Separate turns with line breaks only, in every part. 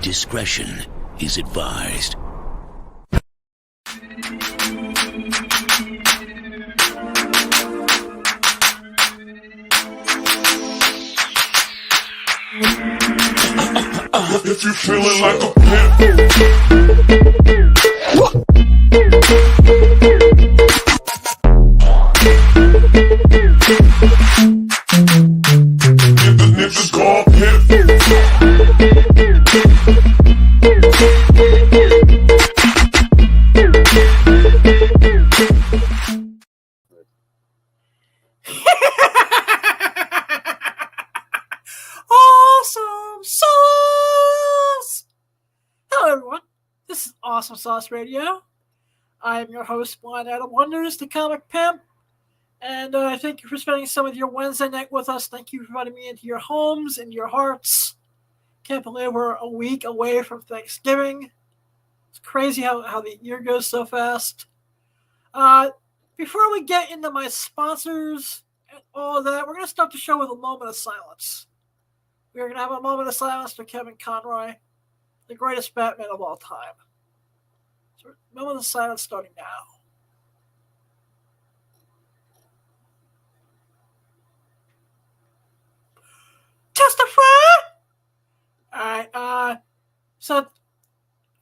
Discretion is advised.
If you feeling like a pimp, niggas call pimp.
Awesome Sauce! Hello everyone, this is Awesome Sauce Radio. I am your host, Blind Adam Wonders, the comic pimp, and thank you for spending some of your Wednesday night with us. Thank you for inviting me into your homes and your hearts. Can't believe we're a week away from Thanksgiving. It's crazy how the year goes so fast. Before we get into my sponsors and all of that, we're going to start the show with a moment of silence. We're going to have a moment of silence for Kevin Conroy, the greatest Batman of all time. So, moment of silence starting now. Testify! Alright, so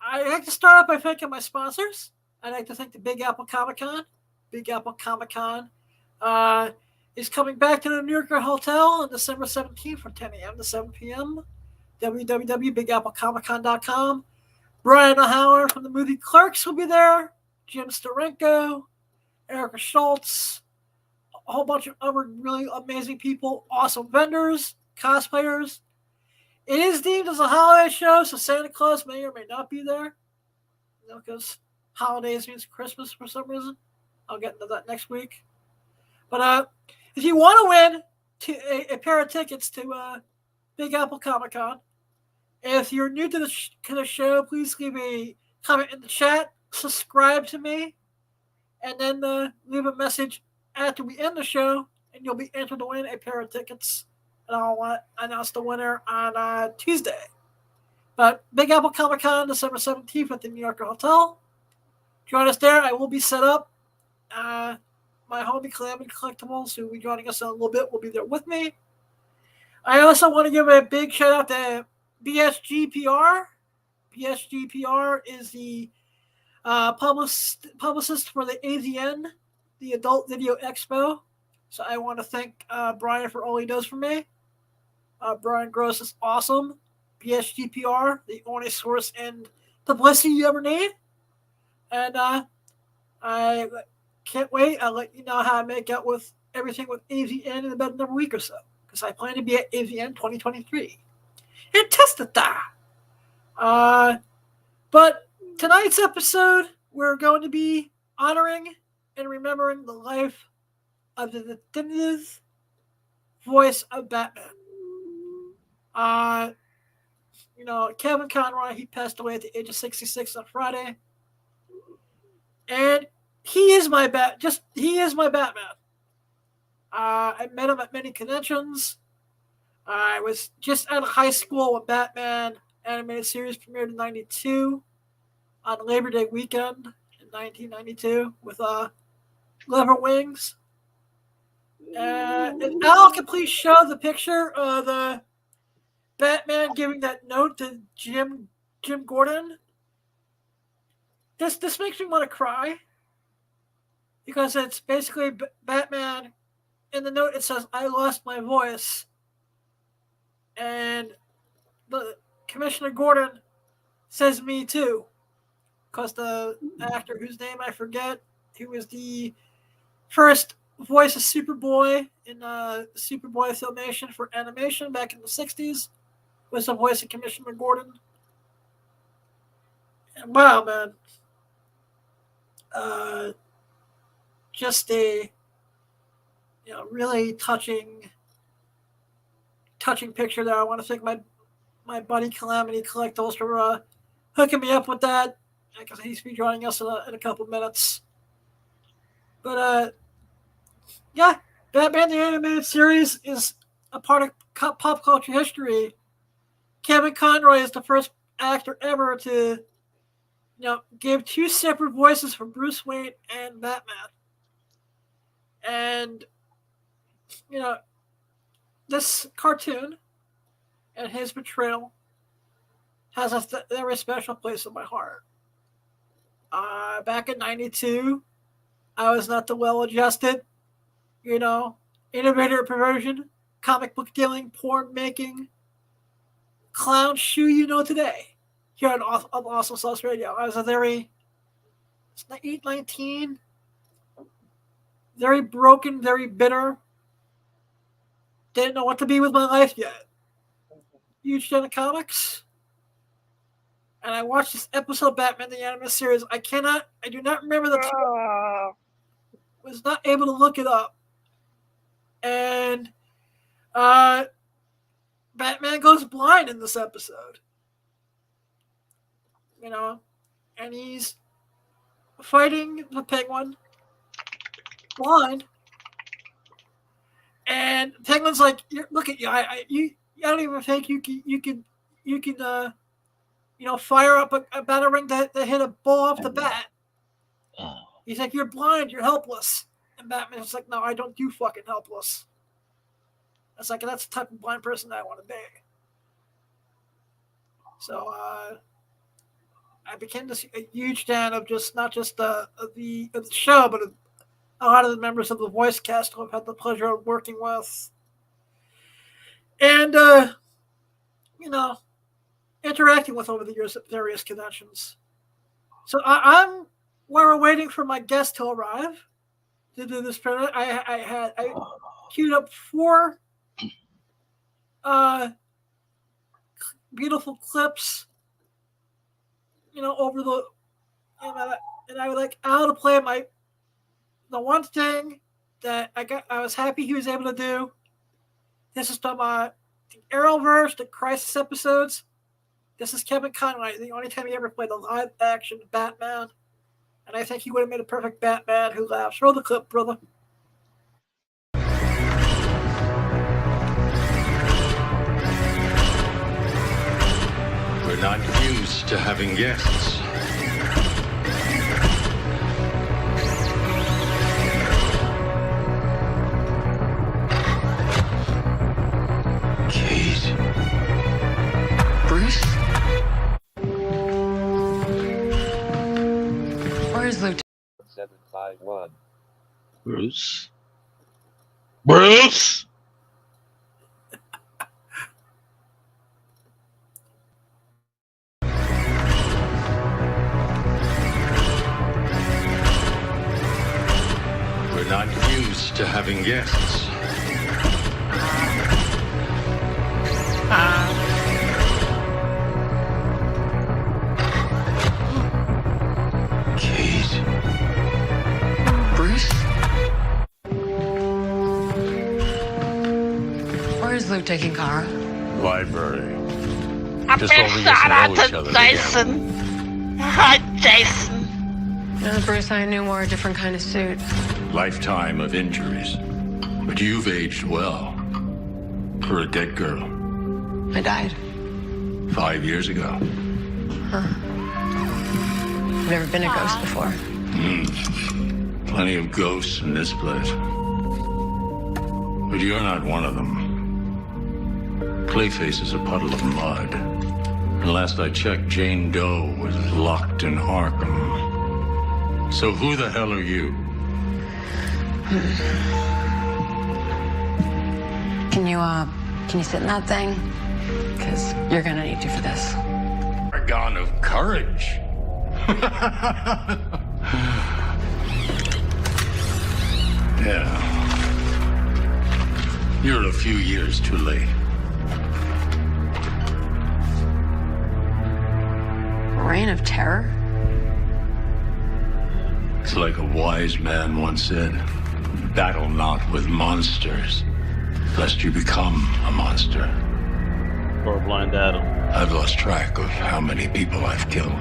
I'd like to start off by thanking my sponsors. I'd like to thank the Big Apple Comic-Con. Big Apple Comic-Con is coming back to the New Yorker Hotel on December 17th from 10 a.m. to 7 p.m. www.bigapplecomiccon.com. Brian O'Halloran from the movie Clerks will be there. Jim Steranko, Erica Schultz, a whole bunch of other really amazing people, awesome vendors, cosplayers. It is deemed as a holiday show, so Santa Claus may or may not be there. Because holidays means Christmas for some reason. I'll get into that next week. But if you want to win a pair of tickets to Big Apple Comic Con, if you're new to the show, please leave a comment in the chat, subscribe to me, and then leave a message after we end the show, and you'll be entered to win a pair of tickets. And I'll announce the winner on Tuesday. But Big Apple Comic Con, December 17th at the New Yorker Hotel. Join us there. I will be set up. My homie Calamity Collectibles, who will be joining us in a little bit, will be there with me. I also want to give a big shout out to BSGPR. BSGPR is the publicist for the AVN, the Adult Video Expo. So I want to thank Brian for all he does for me. Brian Gross is awesome. BSGPR, the only source in publicity you ever need. And I can't wait. I'll let you know how I make out with everything with AVN in about another week or so. Because I plan to be at AVN 2023. And test it there. But tonight's episode, we're going to be honoring and remembering the life of the definitive voice of Batman. Kevin Conroy, he passed away at the age of 66 on Friday. And he is my Batman. I met him at many conventions. I was just out of high school when Batman animated series premiered in 92 on Labor Day weekend in 1992 with Leather Wings. And Al can please show the picture of the Batman giving that note to Jim Gordon. This makes me want to cry because it's basically Batman. In the note it says, "I lost my voice," and the Commissioner Gordon says, "Me too," because the actor whose name I forget, who was the first voice of Superboy in Superboy Filmation for animation back in the 60s, was the voice of Commissioner Gordon. And wow, man. Just a really touching picture there. I want to thank my buddy Calamity Collectibles for hooking me up with that, because he's be joining us in a couple minutes. But yeah, Batman the Animated Series is a part of pop culture history. Kevin Conroy is the first actor ever to, give two separate voices for Bruce Wayne and Batman. And, this cartoon and his portrayal has a very special place in my heart. Back in '92, I was not the well-adjusted, innovator of perversion, comic book dealing, porn making, clown shoe today here on Awesome Sauce Radio. I was a very 19, very broken, very bitter. Didn't know what to be with my life yet. Huge fan of comics. And I watched this episode of Batman the Animated Series. I do not remember the title. Was not able to look it up. And Batman goes blind in this episode. And he's fighting the Penguin blind. And Penguin's like, "Look at you! I don't even think you can fire up a batarang to hit a ball off the bat." He's like, "You're blind. You're helpless." And Batman's like, "No, I don't do fucking helpless." It's like, that's the type of blind person that I want to be. So I became a huge fan of not just the show, but a lot of the members of the voice cast who I've had the pleasure of working with. And, interacting with over the years at various conventions. So I'm while we're waiting for my guest to arrive to do this project, I queued up 4 beautiful clips, over the, and I would like Al to play the one thing that I was happy he was able to do. This is from the Arrowverse, the Crisis episodes. This is Kevin Conroy, the only time he ever played a live action Batman. And I think he would have made a perfect Batman who laughs. Roll the clip, brother.
We're not used to having guests. Kate. Bruce? Where's Lieutenant?
751.
Bruce? Bruce?
We're not used to having guests. Kate. Bruce? Where's Luke taking Kara?
Library.
I've
Just
been
while we
shot
get to
out
know each
to
other
Jason. Hi, Jason.
No, Bruce, I knew wore a different kind of suit.
Lifetime of injuries. But you've aged well. For a dead girl.
I died.
5 years ago.
I've never been a ghost before.
Plenty of ghosts in this place. But you're not one of them. Clayface is a puddle of mud. And last I checked, Jane Doe was locked in Arkham. So who the hell are you?
Can you sit in that thing? Because you're gonna need to for this.
Paragon of courage. Yeah. You're a few years too late.
Reign of terror?
It's like a wise man once said, battle not with monsters, lest you become a monster.
Or a blind Adam.
I've lost track of how many people I've killed.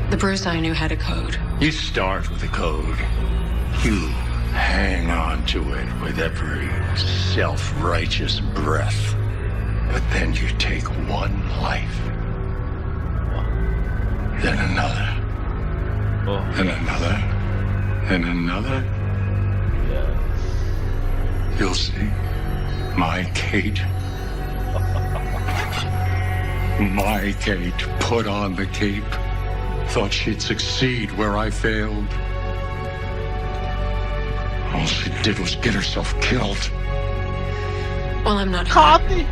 The Bruce I knew had a code.
You start with a code. You hang on to it with every self-righteous breath. But then you take one life, then another, and another, and another. You'll see. My Kate. My Kate put on the cape. Thought she'd succeed where I failed. All she did was get herself killed.
Well, I'm not.
Coffee.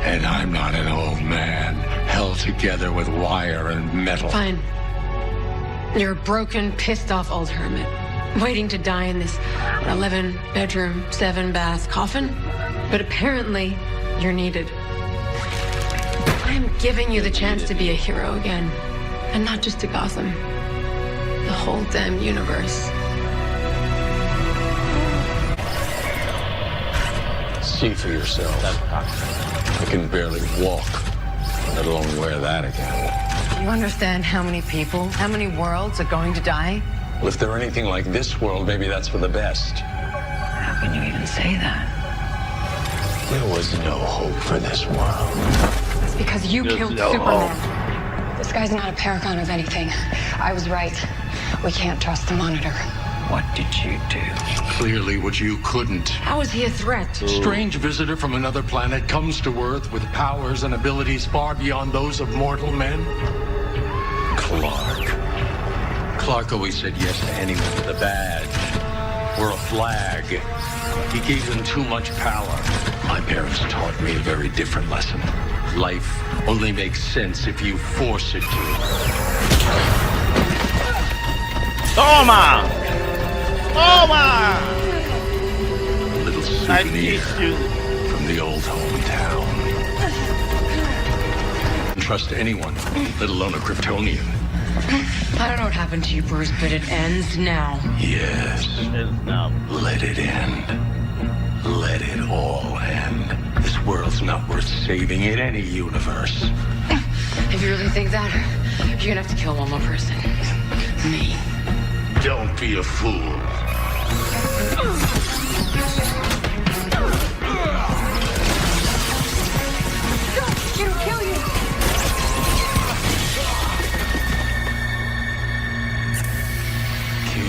And I'm not an old man held together with wire and metal.
Fine. You're a broken, pissed off old hermit, waiting to die in this 11-bedroom, 7-bath coffin. But apparently, you're needed. I'm giving you the chance to be a hero again. And not just to Gotham. The whole damn universe.
See for yourself. I can barely walk, let alone wear that again.
You understand how many people, how many worlds are going to die?
Well, if they're anything like this world, maybe that's for the best.
How can you even say that?
There was no hope for this world.
It's because you
There's
killed
no
Superman. This guy's not a paragon of anything. I was right. We can't trust the Monitor. What did you do?
Clearly what you couldn't.
How is he a threat?
Strange visitor from another planet comes to Earth with powers and abilities far beyond those of mortal men. Clark. Clark always said yes to anyone with a badge or a flag. He gave them too much power. My parents taught me a very different lesson. Life only makes sense if you force it to.
Toma! Toma!
A little
I
souvenir
teach you.
from the old hometown. Don't trust anyone, let alone a Kryptonian.
I don't know what happened to you, Bruce, but it ends now.
Yes,
It's now.
let it end. Let it all end. This world's not worth saving in any universe.
If you really think that, you're gonna have to kill one more person. Me.
Don't be a fool.
It'll kill you!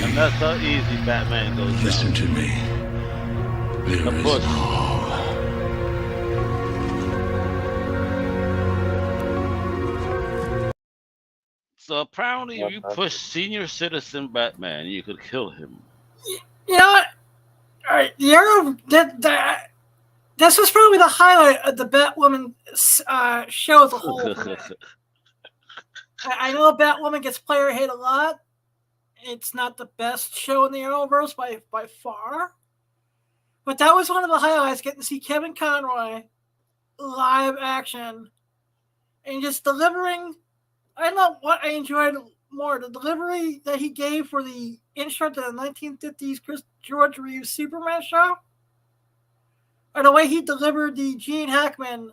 And that's how easy Batman goes down.
Listen to me. There
Of
is
course.
no...
So apparently, if you push senior citizen Batman, you could kill him.
You know what? All right, the Arrow. This was probably the highlight of the Batwoman show as a whole. I know Batwoman gets player hate a lot. It's not the best show in the Arrowverse by far. But that was one of the highlights, getting to see Kevin Conroy live action and just delivering. I don't know what I enjoyed more, the delivery that he gave for the intro to the 1950s George Reeves Superman show, or the way he delivered the Gene Hackman,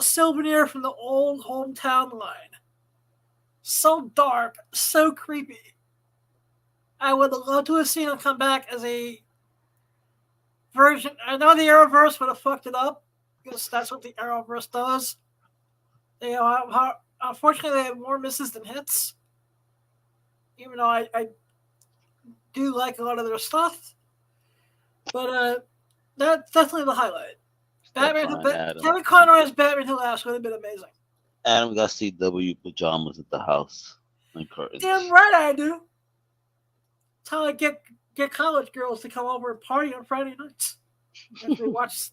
souvenir from the old hometown line. So dark, so creepy. I would love to have seen him come back as a version. I know the Arrowverse would have fucked it up, because that's what the Arrowverse does. Unfortunately, they have more misses than hits. Even though I do like a lot of their stuff. But that's definitely the highlight. Kevin Conroy as Batman Who Laughs would have been amazing.
Adam got CW pajamas at the house and curtains.
Damn right I do. That's how I get college girls to come over and party on Friday nights. After they watch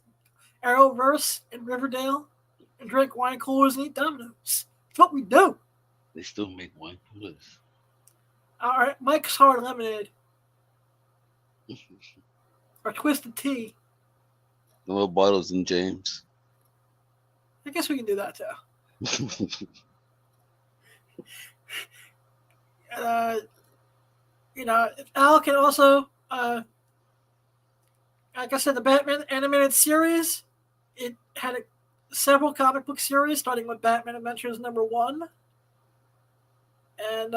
Arrowverse in Riverdale and drink wine coolers and eat Dominoes. That's what we do.
They still make wine coolers.
All right, Mike's Hard Lemonade. Or Twisted Tea.
No more bottles in James.
I guess we can do that too. Al can also, like I said, the Batman animated series, it had several comic book series, starting with Batman Adventures #1. And,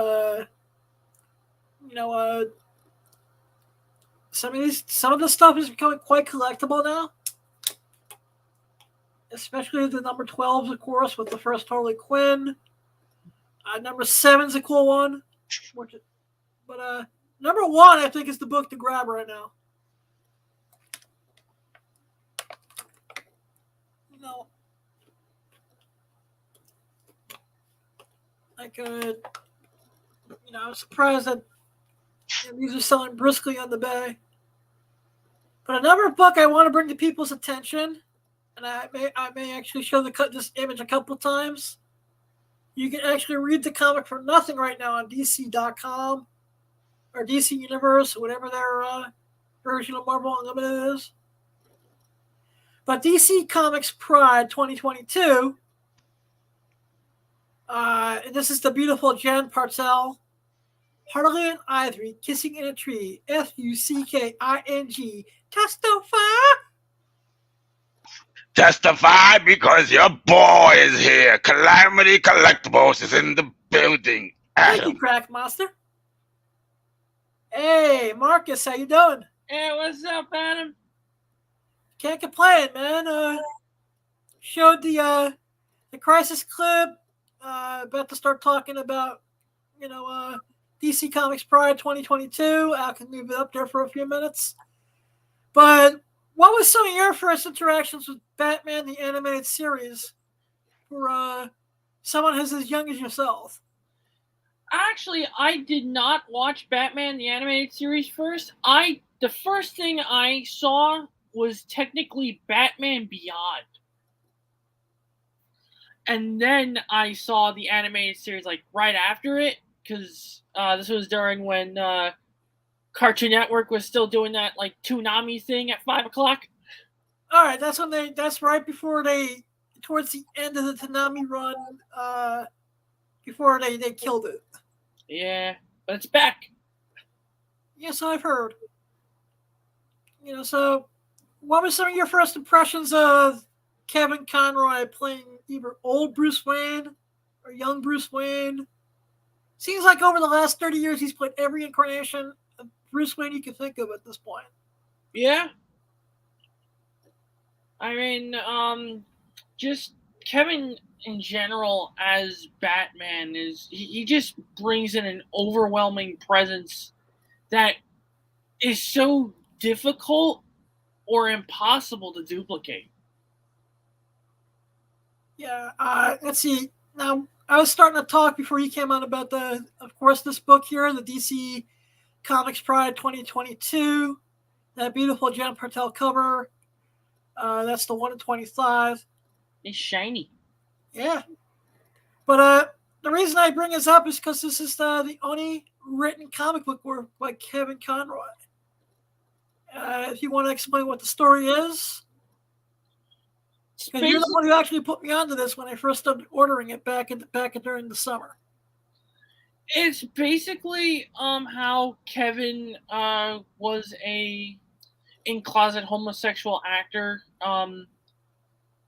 some of the stuff is becoming quite collectible now. especially the number 12s, of course, with the first Harley Quinn. Number 7's a cool one. But number 1, I think, is the book to grab right now. You know, I was surprised that these are selling briskly on the Bay. But another book I want to bring to people's attention, and I may actually show this image a couple times. You can actually read the comic for nothing right now on DC.com or DC Universe, whatever their version of Marvel Unlimited is. But DC Comics Pride 2022, and this is the beautiful Jen Partel, Harley and Ivory kissing in a tree, Fucking, testify.
Testify because your boy is here. Calamity Collectibles is in the building.
Thank you,
Adam.
Crack Monster. Hey, Marcus, how you doing?
Hey, what's up, Adam?
Can't complain, man. Showed the Crisis clip. About to start talking about, DC Comics Pride 2022. I can leave it up there for a few minutes. But what was some of your first interactions with Batman the Animated Series for someone who's as young as yourself?
Actually, I did not watch Batman the Animated Series first. The first thing I saw was technically Batman Beyond. And then I saw the animated series like right after it, because this was during when Cartoon Network was still doing that like Toonami thing at 5 o'clock.
All right, that's right before towards the end of the Toonami run, before they killed it.
Yeah, but it's back.
Yes, I've heard. So what were some of your first impressions of Kevin Conroy playing either old Bruce Wayne or young Bruce Wayne? Seems like over the last 30 years, he's played every incarnation of Bruce Wayne you can think of at this point.
Yeah. I mean, just Kevin in general as Batman he just brings in an overwhelming presence that is so difficult or impossible to duplicate.
Yeah, let's see. Now, I was starting to talk before you came on about of course, this book here, the DC Comics Pride 2022, that beautiful Jen Partel cover. That's the 1 in 25.
It's shiny.
Yeah. But the reason I bring this up is because this is the only written comic book work by Kevin Conroy. If you want to explain what the story is. Because you're the one who actually put me onto this when I first started ordering it back during the summer.
It's basically how Kevin was a in-closet homosexual actor,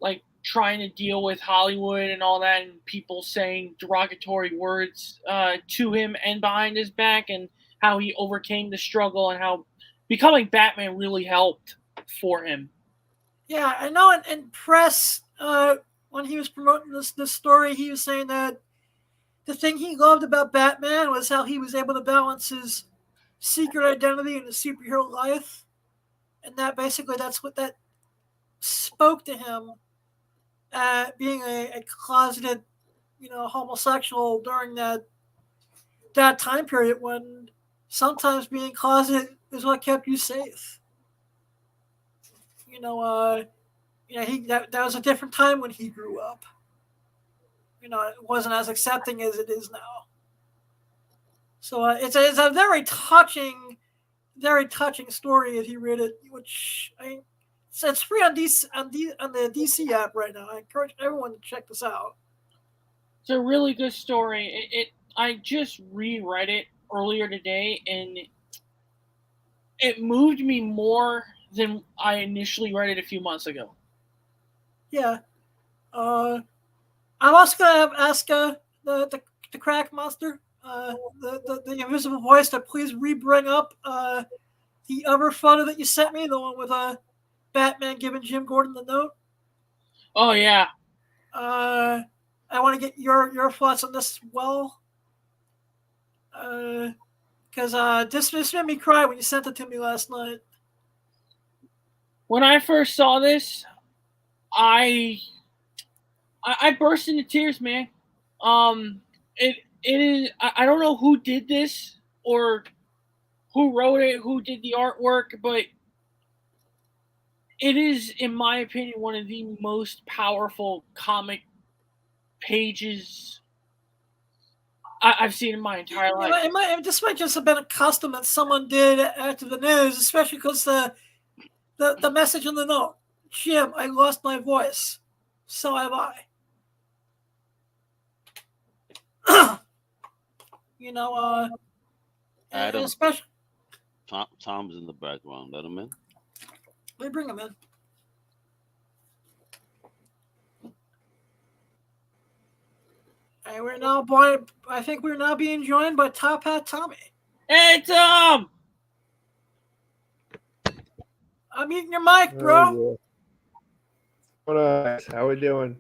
like trying to deal with Hollywood and all that, and people saying derogatory words to him and behind his back, and how he overcame the struggle, and how becoming Batman really helped for him.
Yeah, I know in press, when he was promoting this story, he was saying that the thing he loved about Batman was how he was able to balance his secret identity and his superhero life. And that's what that spoke to him, being a closeted, homosexual during that time period when sometimes being closeted is what kept you safe. That was a different time when he grew up. It wasn't as accepting as it is now. So it's a very touching story if you read it. Which it's free on the DC app right now. I encourage everyone to check this out.
It's a really good story. I just reread it earlier today, and it moved me more than I initially read it a few months ago.
Yeah. I'm also going to ask the Crack Monster, the invisible voice, to please re-bring up the other photo that you sent me, the one with Batman giving Jim Gordon the note.
Oh yeah.
I want to get your thoughts on this as well. Because this made me cry when you sent it to me last night.
When I first saw this, I burst into tears, man. It is. I don't know who did this or who wrote it, who did the artwork, but it is, in my opinion, one of the most powerful comic pages I've seen in my entire life.
This might just have been a custom that someone did after the news, especially because the message in the note, Jim, I lost my voice. So have I. You know,
Adam.
especially
Tom's in the background. Let him in.
let me bring him in. And I think we're now being joined by Top Hat Tommy.
Hey, Tom!
I'm eating your mic, bro.
How we doing?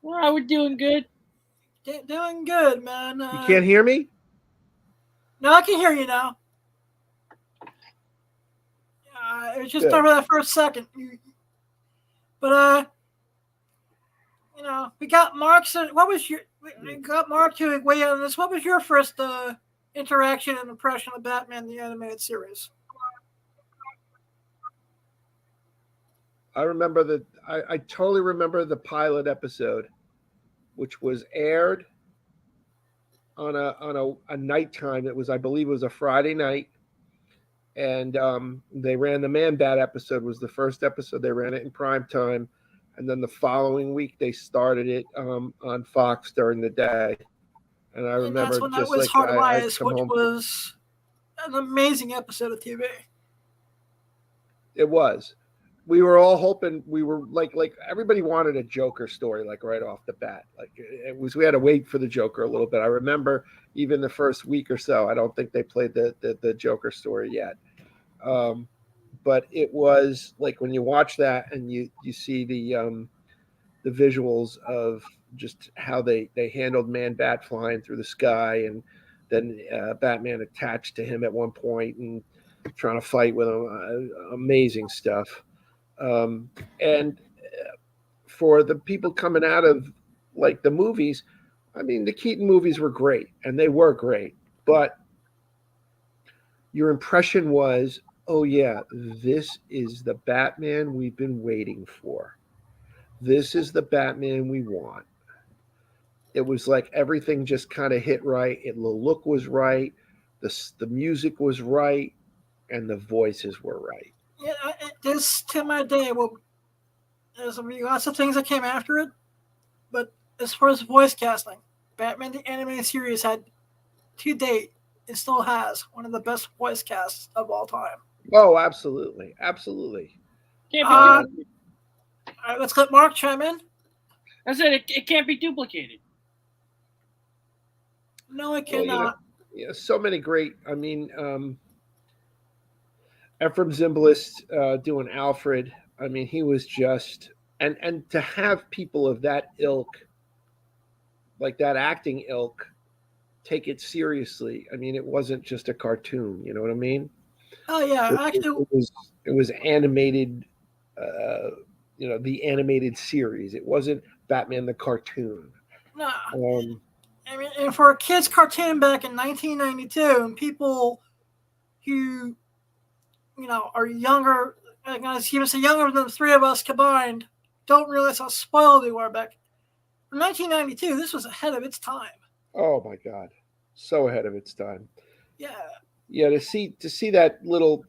Well, we're doing good.
Doing good, man.
You can't hear me?
No, I can hear you now. It was just
Good.
over that first second. But you know, we got Mark. What was your? We got Mark to weigh in on this. What was your first interaction and impression of Batman the Animated Series?
I remember I totally remember the pilot episode, which was aired on a nighttime. It was, I believe, it was a Friday night, and they ran the Man Bat episode. Was the first episode. They ran it in prime time, and then the following week they started it on Fox during the day. And I remember
that's when
just
that was
like
Hard
I
Lies,
come
which
home.
was an amazing episode of TV.
It was. We were all hoping, we were like everybody wanted a Joker story, like right off the bat. Like it was, we had to wait for the Joker a little bit. I remember even the first week or so, I don't think they played the Joker story yet. But it was like when you watch that and you see the visuals of just how they handled Man Bat flying through the sky, and then Batman attached to him at one point and trying to fight with him. Amazing stuff. And for the people coming out of like the movies, I mean, the Keaton movies were great, and they were great, but your impression was, oh yeah, this is the Batman we've been waiting for. This is the Batman we want. It was like everything just kind of hit right. The look was right, the music was right, and the voices were right.
Yeah, this to my day, well, there's lots of things that came after it, but as far as voice casting, Batman the Animated Series had, to date, it still has one of the best voice casts of all time.
Oh, absolutely, absolutely.
Can't be
all right, let's let Mark chime in.
I said it can't be duplicated.
No, it cannot.
Yeah, so many great. I mean, Ephraim Zimbalist doing Alfred. I mean, he was just, and to have people of that ilk, like that acting ilk, take it seriously. I mean, it wasn't just a cartoon. You know what I mean?
Oh yeah, actually,
it was animated. The animated series. It wasn't Batman the cartoon.
No. I mean, and for a kids' cartoon back in 1992, and people who, are younger, even say younger than the three of us combined, don't realize how spoiled they were back. In 1992, this was ahead of its time.
Oh my God, so ahead of its time.
Yeah.
Yeah, to see that little,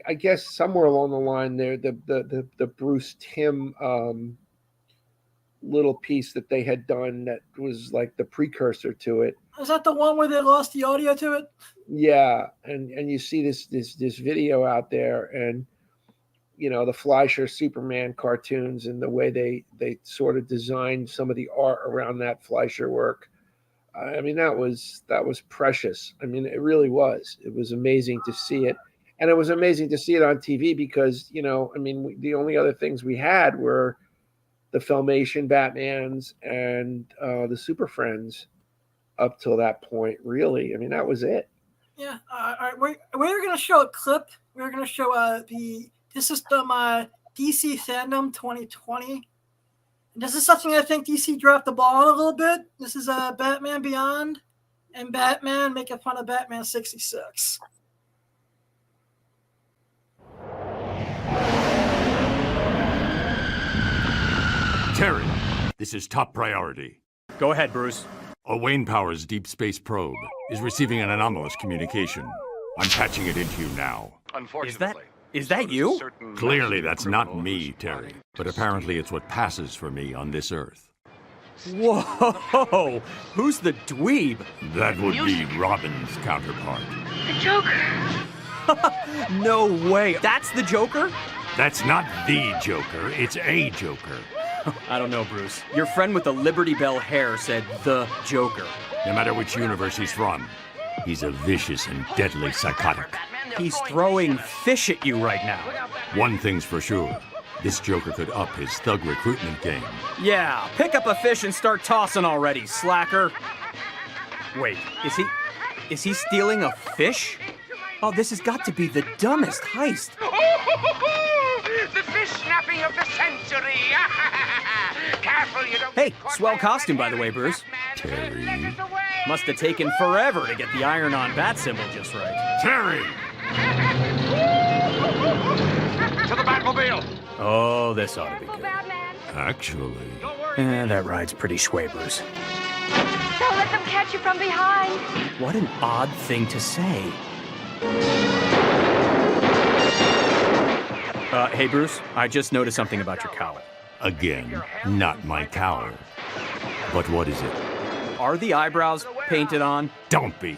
I guess somewhere along the line there, the Bruce Timm little piece that they had done that was like the precursor to it.
Is that the one where they lost the audio to it?
Yeah, and you see this video out there, and the Fleischer Superman cartoons and the way they sort of designed some of the art around that Fleischer work. I mean, that was precious. I mean, it really was. It was amazing to see it, and it was amazing to see it on TV because I mean, the only other things we had were the Filmation Batmans and the Super Friends up till that point, really. I mean, that was it.
Yeah. All right. We're going to show a clip. We're going to show this is from DC Fandom 2020. And this is something I think DC dropped the ball on a little bit. This is Batman Beyond and Batman making fun of Batman 66.
Terry, this is top priority.
Go ahead, Bruce.
A Wayne Powers deep space probe is receiving an anomalous communication. I'm patching it into you now.
Is that you?
Clearly that's not me, Terry, but apparently it's what passes for me on this Earth.
Whoa! Who's the dweeb?
That would be Robin's counterpart.
The Joker.
No way. That's the Joker?
That's not the Joker, it's a Joker.
I don't know, Bruce. Your friend with the Liberty Bell hair said the Joker.
No matter which universe he's from, he's a vicious and deadly psychotic.
He's throwing fish at you right now.
One thing's for sure. This Joker could up his thug recruitment game.
Yeah, pick up a fish and start tossing already, slacker. Wait, is he stealing a fish? Oh, this has got to be the dumbest heist.
The fish snapping of the century. Careful, you don't.
Hey, swell costume, by the way, Bruce.
Terry.
Must have taken forever to get the iron-on bat symbol just right.
Terry!
To the Batmobile.
Oh, this ought to be good.
Actually...
that ride's pretty shway, Bruce.
Don't let them catch you from behind.
What an odd thing to say. Hey, Bruce, I just noticed something about your cowl.
Again, not my cowl. But what is it?
Are the eyebrows painted on?
Don't be.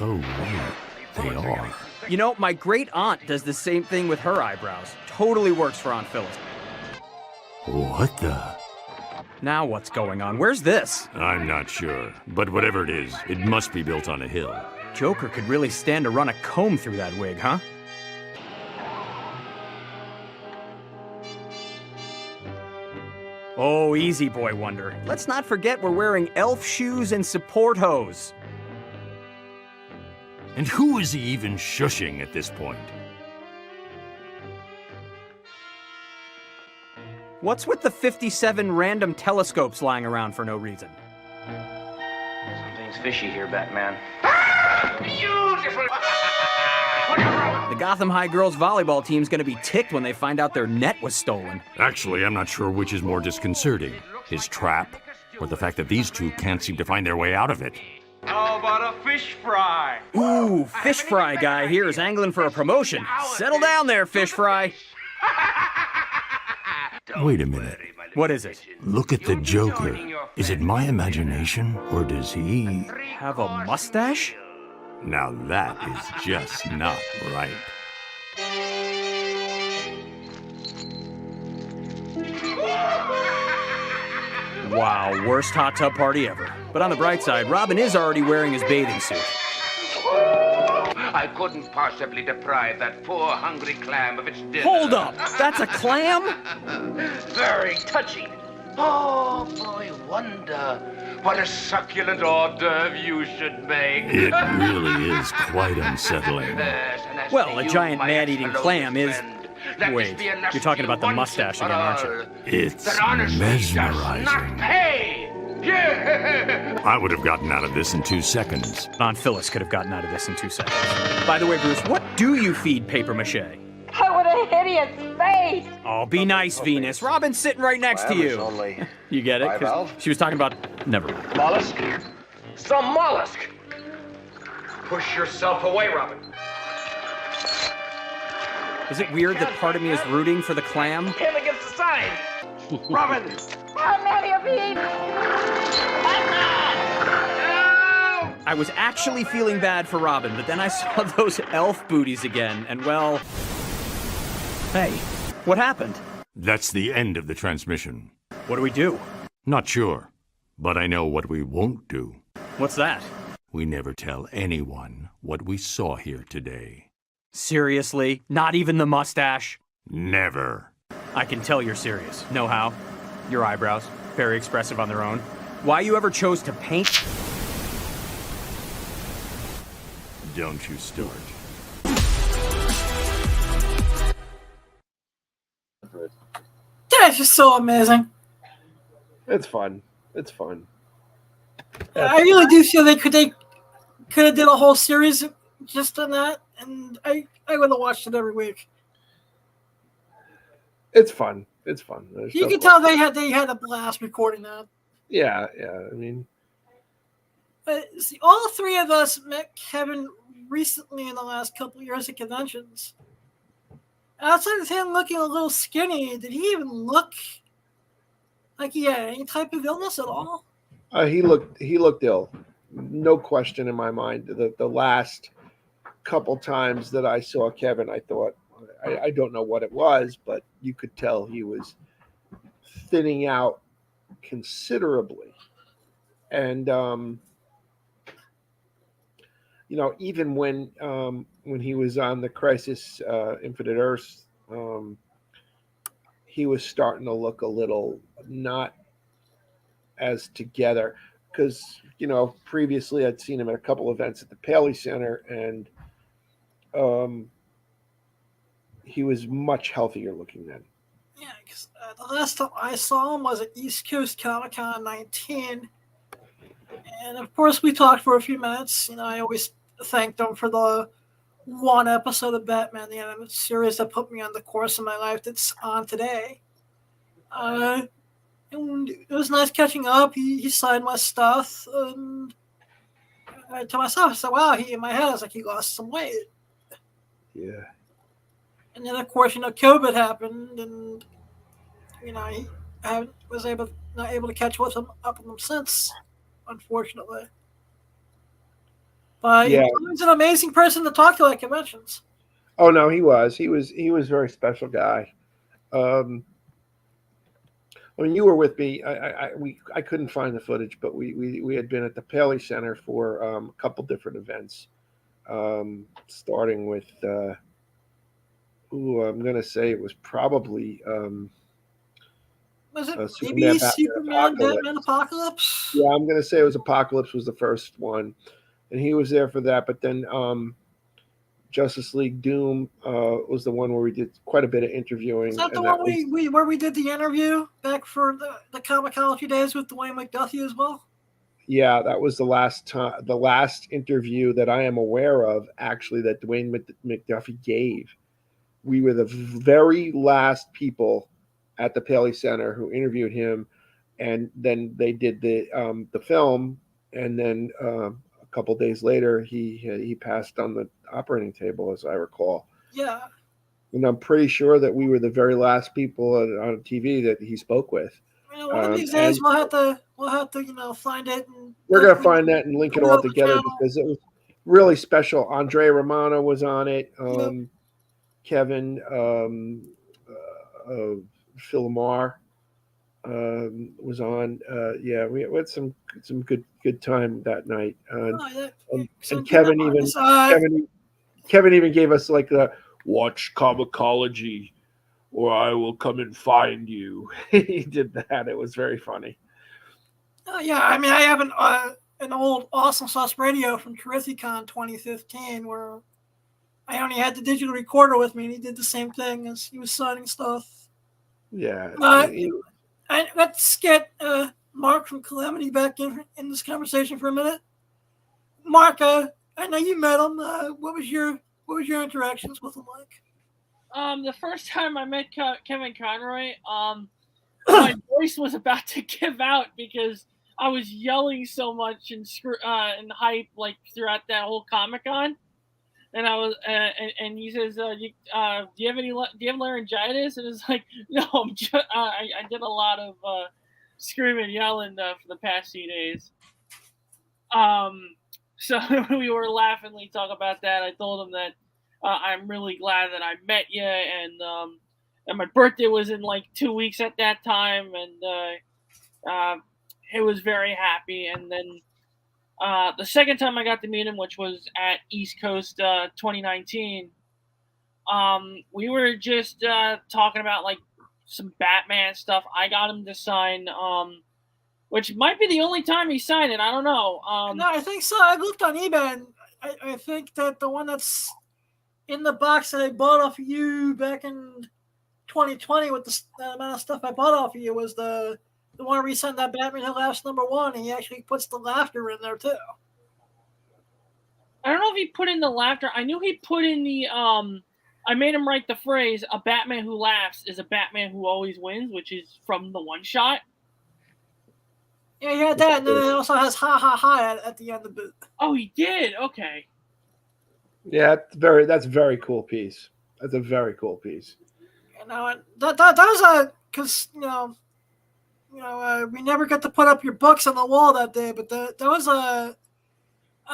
Oh, wait. They are.
You know, my great aunt does the same thing with her eyebrows. Totally works for Aunt Phyllis.
What the?
Now what's going on? Where's this?
I'm not sure. But whatever it is, it must be built on a hill.
Joker could really stand to run a comb through that wig, huh? Oh, easy, Boy Wonder. Let's not forget we're wearing elf shoes and support hose.
And who is he even shushing at this point?
What's with the 57 random telescopes lying around for no reason?
Something's fishy here, Batman.
Beautiful.
The Gotham High girls volleyball team's gonna be ticked when they find out their net was stolen.
Actually, I'm not sure which is more disconcerting. His trap, or the fact that these two can't seem to find their way out of it.
How about a fish fry?
Ooh, fish fry guy here is angling for a promotion. Settle down there, fish fry.
Wait a minute.
What is it?
Look at the Joker. Is it my imagination, or does he...
have a mustache?
Now that is just not right.
Wow, worst hot tub party ever. But on the bright side, Robin is already wearing his bathing suit.
I couldn't possibly deprive that poor hungry clam of its dinner.
Hold up! That's a clam?
Very touching. Oh, Boy Wonder. What a succulent hors d'oeuvre you should make.
It really is quite unsettling.
Well, a giant man-eating clam is... Wait, you're talking about the mustache again, aren't you?
It's mesmerizing. I would have gotten out of this in 2 seconds.
Aunt Phyllis could have gotten out of this in 2 seconds. By the way, Bruce, what do you feed papier-mâché?
Oh, what a hideous face!
Oh, be nice, Venus. Robin's sitting right next to you.
Only
You get it? 'Cause she was talking about... Never mind.
mollusk. Some mollusk. Push yourself away, Robin.
Is it weird that part of me is rooting for the clam?
Him against the sign. Robin.
How many of you?
I was actually feeling bad for Robin, but then I saw those elf booties again, and well... Hey, what happened?
That's the end of the transmission.
What do we do?
Not sure, but I know what we won't do.
What's that?
We never tell anyone what we saw here today.
Seriously? Not even the mustache?
Never.
I can tell you're serious. Know how? Your eyebrows, very expressive on their own. Why you ever chose to paint?
Don't you start.
That's just so amazing.
It's fun. It's fun.
I really do feel they could have did a whole series just on that, and I would have watched it every week.
It's fun. It's fun.
You can tell they had a blast recording that.
Yeah. I mean,
See, all three of us met Kevin recently in the last couple of years at conventions. Outside of him looking a little skinny, did he even look like he had any type of illness at all?
he looked ill, no question in my mind. The last couple times that I saw Kevin, I thought, I don't know what it was, but you could tell he was thinning out considerably. And even when he was on the Crisis Infinite Earths, he was starting to look a little not as together, because previously I'd seen him at a couple events at the Paley Center, and he was much healthier looking then.
Yeah, because the last time I saw him was at East Coast Comic Con 19, and of course we talked for a few minutes. I always thanked him for the one episode of Batman the Animated Series that put me on the course of my life that's on today. And it was nice catching up. He signed my stuff, and to myself, I said, "Wow!" In my head, I was like, "He lost some weight."
Yeah.
And then, of course, COVID happened, and he was not able to catch up with him since, unfortunately. But
Yeah.
he was an amazing person to talk to at conventions.
Oh no, he was a very special guy. I mean, you were with me. I couldn't find the footage, but we had been at the Paley Center for a couple different events, starting with I'm going to say it was probably
was it
Superman,
Batman Apocalypse?
Yeah, I'm going to say it was Apocalypse was the first one, and he was there for that. But then Justice League Doom was the one where we did quite a bit of interviewing.
Is that the one where we did the interview back for the Comicology days with Dwayne McDuffie as well?
Yeah, that was the last interview that I am aware of, actually, that Dwayne McDuffie gave. We were the very last people at the Paley Center who interviewed him, and then they did the film, and then a couple days later he passed on the operating table, as I recall.
Yeah.
And I'm pretty sure that we were the very last people on TV that he spoke with.
One of these days we'll have to find it. And
we're gonna find that and link it all together because it was really special. Andre Romano was on it. Kevin, Phil Lamar was on. Yeah, we had some good time that night. And Kevin even gave us like the watch Comicology, or I will come and find you. He did that. It was very funny.
Yeah, I mean, I have an old Awesome Sauce Radio from Terrificon 2015 where I only had the digital recorder with me, and he did the same thing as he was signing stuff.
Yeah.
Let's get Mark from Calamity back in this conversation for a minute. Mark, I know you met him. What was your interactions with him like?
The first time I met Kevin Conroy, my voice was about to give out because I was yelling so much and hype like throughout that whole Comic-Con. And I was, and he says, do you have laryngitis? And it's like, no, I did a lot of screaming, yelling for the past few days. So we were laughingly talking about that. I told him that I'm really glad that I met you, and my birthday was in like 2 weeks at that time, and he was very happy. And then the second time I got to meet him, which was at East Coast 2019, we were just talking about like some Batman stuff. I got him to sign, which might be the only time he signed it. I don't know.
No, I think so. I looked on eBay, and I think that the one that's in the box that I bought off of you back in 2020 with the amount of stuff I bought off of you was the one where he sent that Batman Who Laughs #1, and he actually puts the laughter in there too.
I don't know if he put in the laughter. I knew he put in the I made him write the phrase, "A Batman who laughs is a Batman who always wins," which is from the one shot.
Yeah, he had that, and then it also has "ha ha ha" at the end of it.
Oh, he did. Okay.
Yeah, that's a very cool piece. That's a very cool piece.
You know, that was because we never got to put up your books on the wall that day, but that was a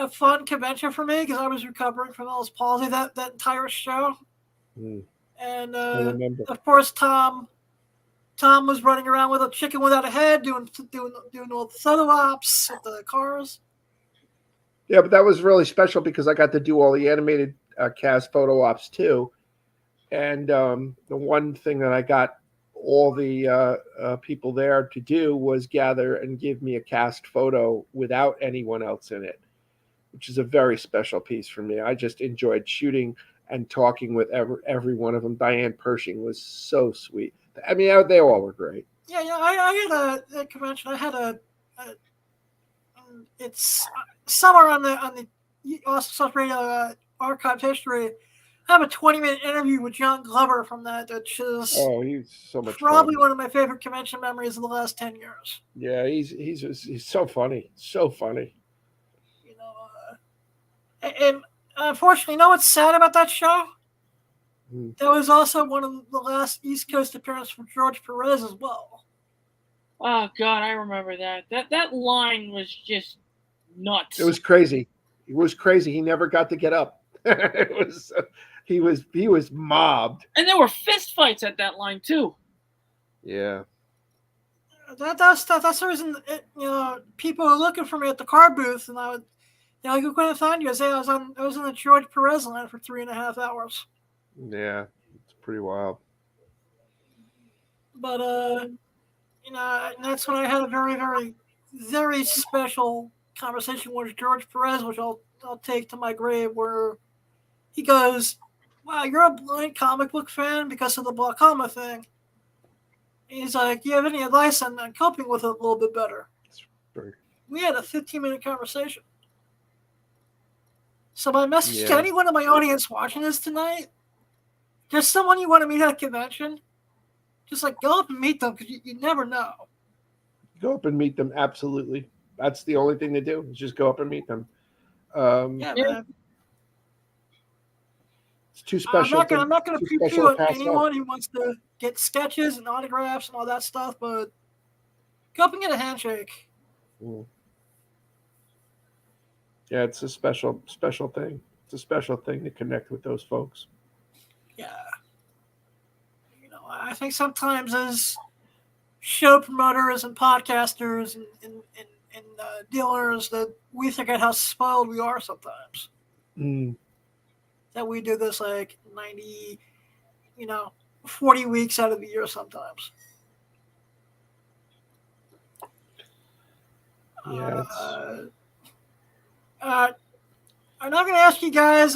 fun convention for me because I was recovering from Ehlers palsy that entire show. And of course, Tom was running around with a chicken without a head, doing all the photo ops with the cars.
Yeah, but that was really special because I got to do all the animated cast photo ops too. And the one thing that I got all the people there to do was gather and give me a cast photo without anyone else in it, which is a very special piece for me. I just enjoyed shooting and talking with every one of them. Diane Pershing was so sweet. I mean, they all were great.
Yeah, I had a convention. I had it's somewhere on the Awesome Stuff Radio archived history. I have a 20-minute interview with John Glover from that. He's
so much
probably
fun.
one of my favorite convention memories of the last 10 years.
Yeah, he's so funny, so funny.
And unfortunately, you know what's sad about that show? That was also one of the last East Coast appearances from George Perez as well.
Oh God, I remember that. That line was just nuts.
It was crazy. It was crazy. He never got to get up. It was he was mobbed.
And there were fist fights at that line too.
Yeah.
That's the reason people were looking for me at the car booth, and I would who couldn't find you? I say I was in the George Perez line for 3.5 hours.
Yeah, it's pretty wild.
But that's when I had a very, very, very special conversation with George Perez, which I'll take to my grave, where he goes, "Wow, you're a blind comic book fan because of the glaucoma thing." And he's like, "Do you have any advice on coping with it a little bit better?" We had a 15-minute conversation. So my message to anyone in my audience watching this tonight, there's someone you want to meet at a convention, just go up and meet them because you never know.
Go up and meet them. Absolutely. That's the only thing to do is just go up and meet them.
Man.
It's too special.
I'm not going to poo-poo on anyone who wants to get sketches and autographs and all that stuff, but go up and get a handshake.
Yeah, it's a special thing. It's a special thing to connect with those folks.
Yeah. I think sometimes as show promoters and podcasters and dealers that we forget how spoiled we are sometimes. That we do this 90, 40 weeks out of the year sometimes.
Yeah.
I'm not going to ask you guys,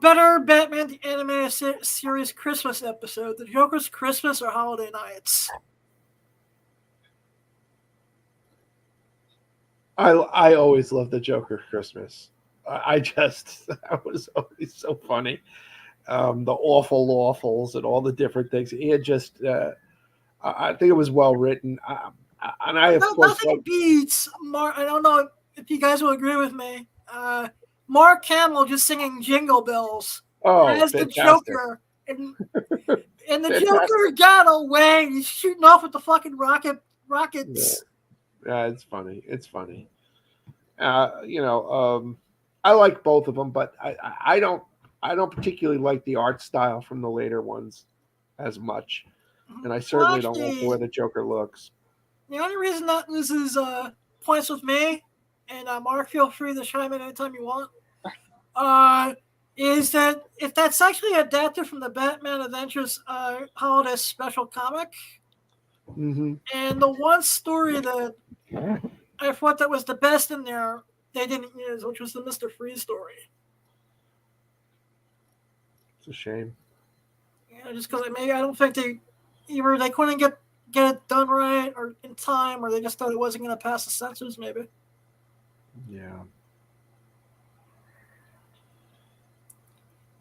better Batman the Animated Series Christmas episode, the Joker's Christmas or Holiday Nights?
I always loved the Joker Christmas. That was always so funny. The awful lawfuls and all the different things. He had just, I think it was well written. And I, of course,
nothing beats Mark. I don't know if you guys will agree with me. Mark Hamill just singing Jingle Bells as the Joker, and the Joker got away. He's shooting off with the fucking rockets.
Yeah, it's funny. It's funny. I like both of them, but I don't particularly like the art style from the later ones as much, and I certainly don't like the way the Joker looks.
The only reason that this is points with me, and Mark, feel free to chime in anytime you want. is that if that's actually adapted from the Batman Adventures holiday special comic,
Mm-hmm.
and the one story that I thought that was the best in there they didn't use, which was the Mr. Freeze story.
It's a shame.
Yeah, just because maybe I don't think they either they couldn't get it done right or in time, or they just thought it wasn't going to pass the censors. Maybe.
Yeah.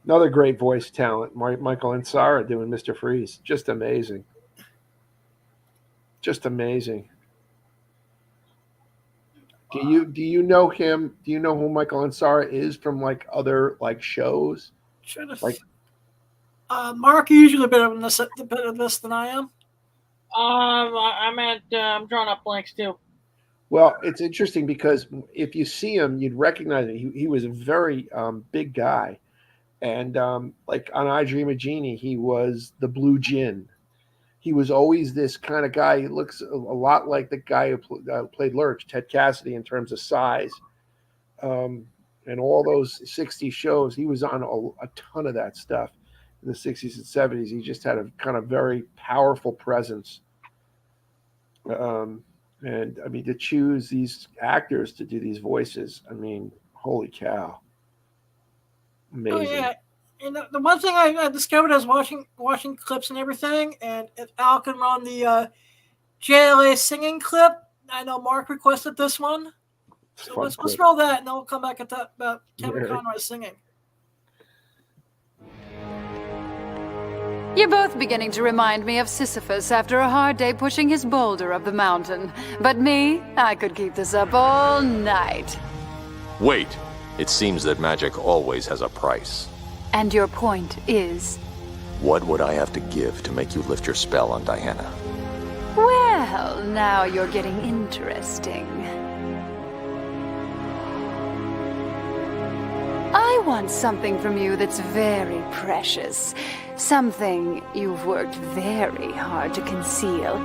Another great voice talent, Michael Ansara doing Mr. Freeze. Just amazing. Just amazing. Do you know him? Do you know who Michael Ansara is from like other like shows? Like
Mark, you're usually better at this than I am.
I'm drawing up blanks too.
well, it's interesting because if you see him, you'd recognize him. He was a very big guy, and like on I Dream of Jeannie, he was the Blue Djinn. He was always this kind of guy. He looks a lot like the guy who played Lurch, Ted Cassidy, in terms of size. And all those 60s shows, he was on a ton of that stuff in the 60s and 70s. He just had a kind of very powerful presence. And I mean, to choose these actors to do these voices, I mean, holy cow. Amazing.
Oh, yeah. And the one thing I discovered as watching clips and everything, and if Al can run the JLA singing clip, I know Mark requested this one. So let's roll that, and then we'll come back at that about Kevin Conroy singing.
You're both beginning to remind me of Sisyphus after a hard day pushing his boulder up the mountain. But me, I could keep this up all night.
Wait. It seems that magic always has a price.
And your point is?
What would I have to give to make you lift your spell on Diana?
Well, now you're getting interesting. I want something from you that's very precious. Something you've worked very hard to conceal.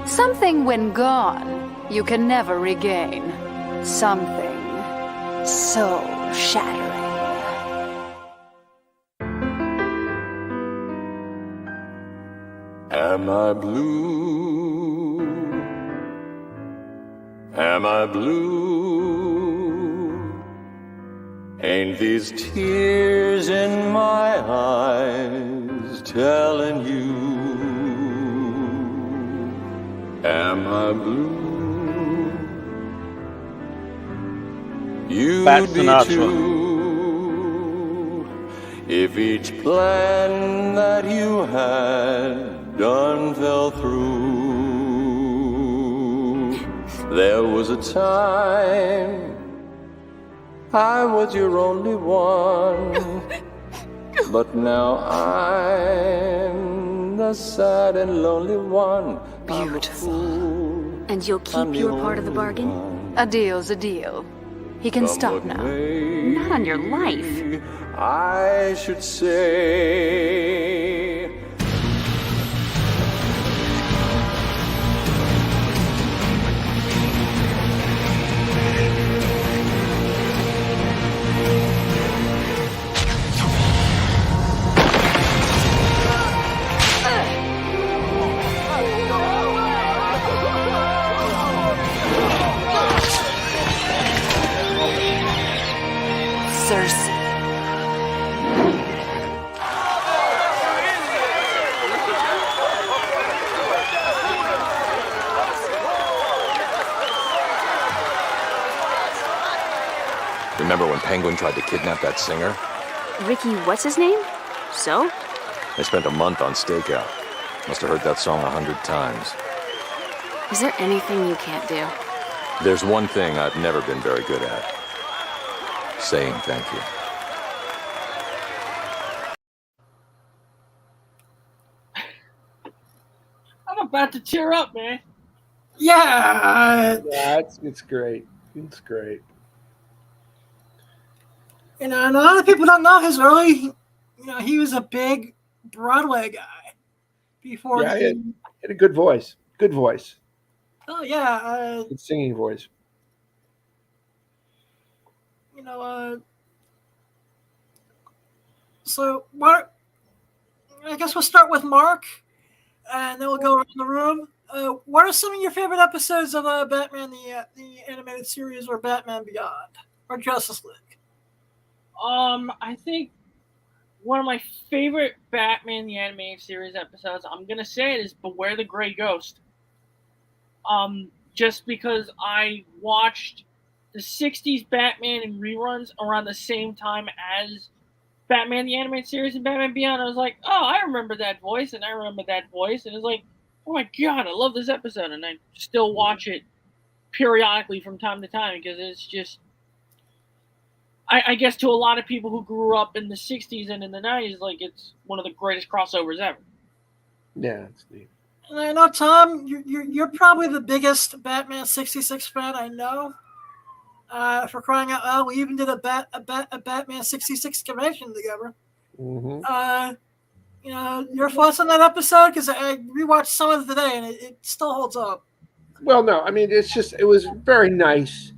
Something when gone, you can never regain. Something so shattering.
Am I blue? Am I blue? Ain't these tears in my eyes telling you? Am I blue? You'd be too if each plan that you had done fell through. There was a time I was your only one, but now I'm the sad and lonely one.
Beautiful.
And you'll keep your part of the bargain?
A deal's a deal. He can stop now.
Not on your life.
I should say.
Cersei.
Remember when Penguin tried to kidnap that singer?
Ricky, what's his name? So?
They spent a month on stakeout. Must have heard that song 100 times.
Is there anything you can't do?
There's one thing I've never been very good at. Saying thank you.
I'm about to tear up, man.
Yeah.
Yeah, it's great. It's great.
And a lot of people don't know his early, he was a big Broadway guy before.
Yeah, he had a good voice. Good voice.
Oh yeah.
Good singing voice.
So, Mark, I guess we'll start with Mark, and then we'll go around the room. What are some of your favorite episodes of Batman the animated series, or Batman Beyond, or Justice League?
I think one of my favorite Batman the animated series episodes, I'm gonna say it, is Beware the Gray Ghost. Just because I watched the '60s Batman in reruns around the same time as Batman the animated series and Batman Beyond. I was like, oh, I remember that voice, and I remember that voice, and it's like, oh my god, I love this episode, and I still watch it periodically from time to time because it's just, I guess to a lot of people who grew up in the '60s and in the '90s, like, it's one of the greatest crossovers ever.
Yeah, it's neat.
And I know, Tom, you're probably the biggest Batman '66 fan I know. For crying out loud, we even did a Batman '66 convention together.
Mm-hmm.
Your thoughts on that episode? Because I rewatched some of it today, and it still holds up.
Well, no, I mean, it was very nice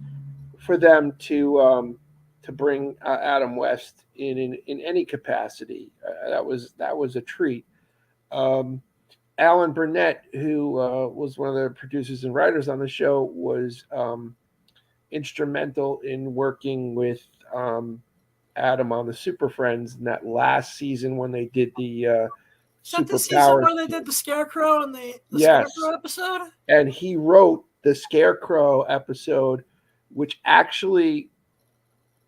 for them to bring Adam West in any capacity. That was a treat. Alan Burnett, who was one of the producers and writers on the show, was instrumental in working with Adam on the Super Friends in that last season when they did the
Is that the season
superpowers.
where they did the Scarecrow and the
Yes.
Scarecrow episode?
And he wrote the Scarecrow episode, which actually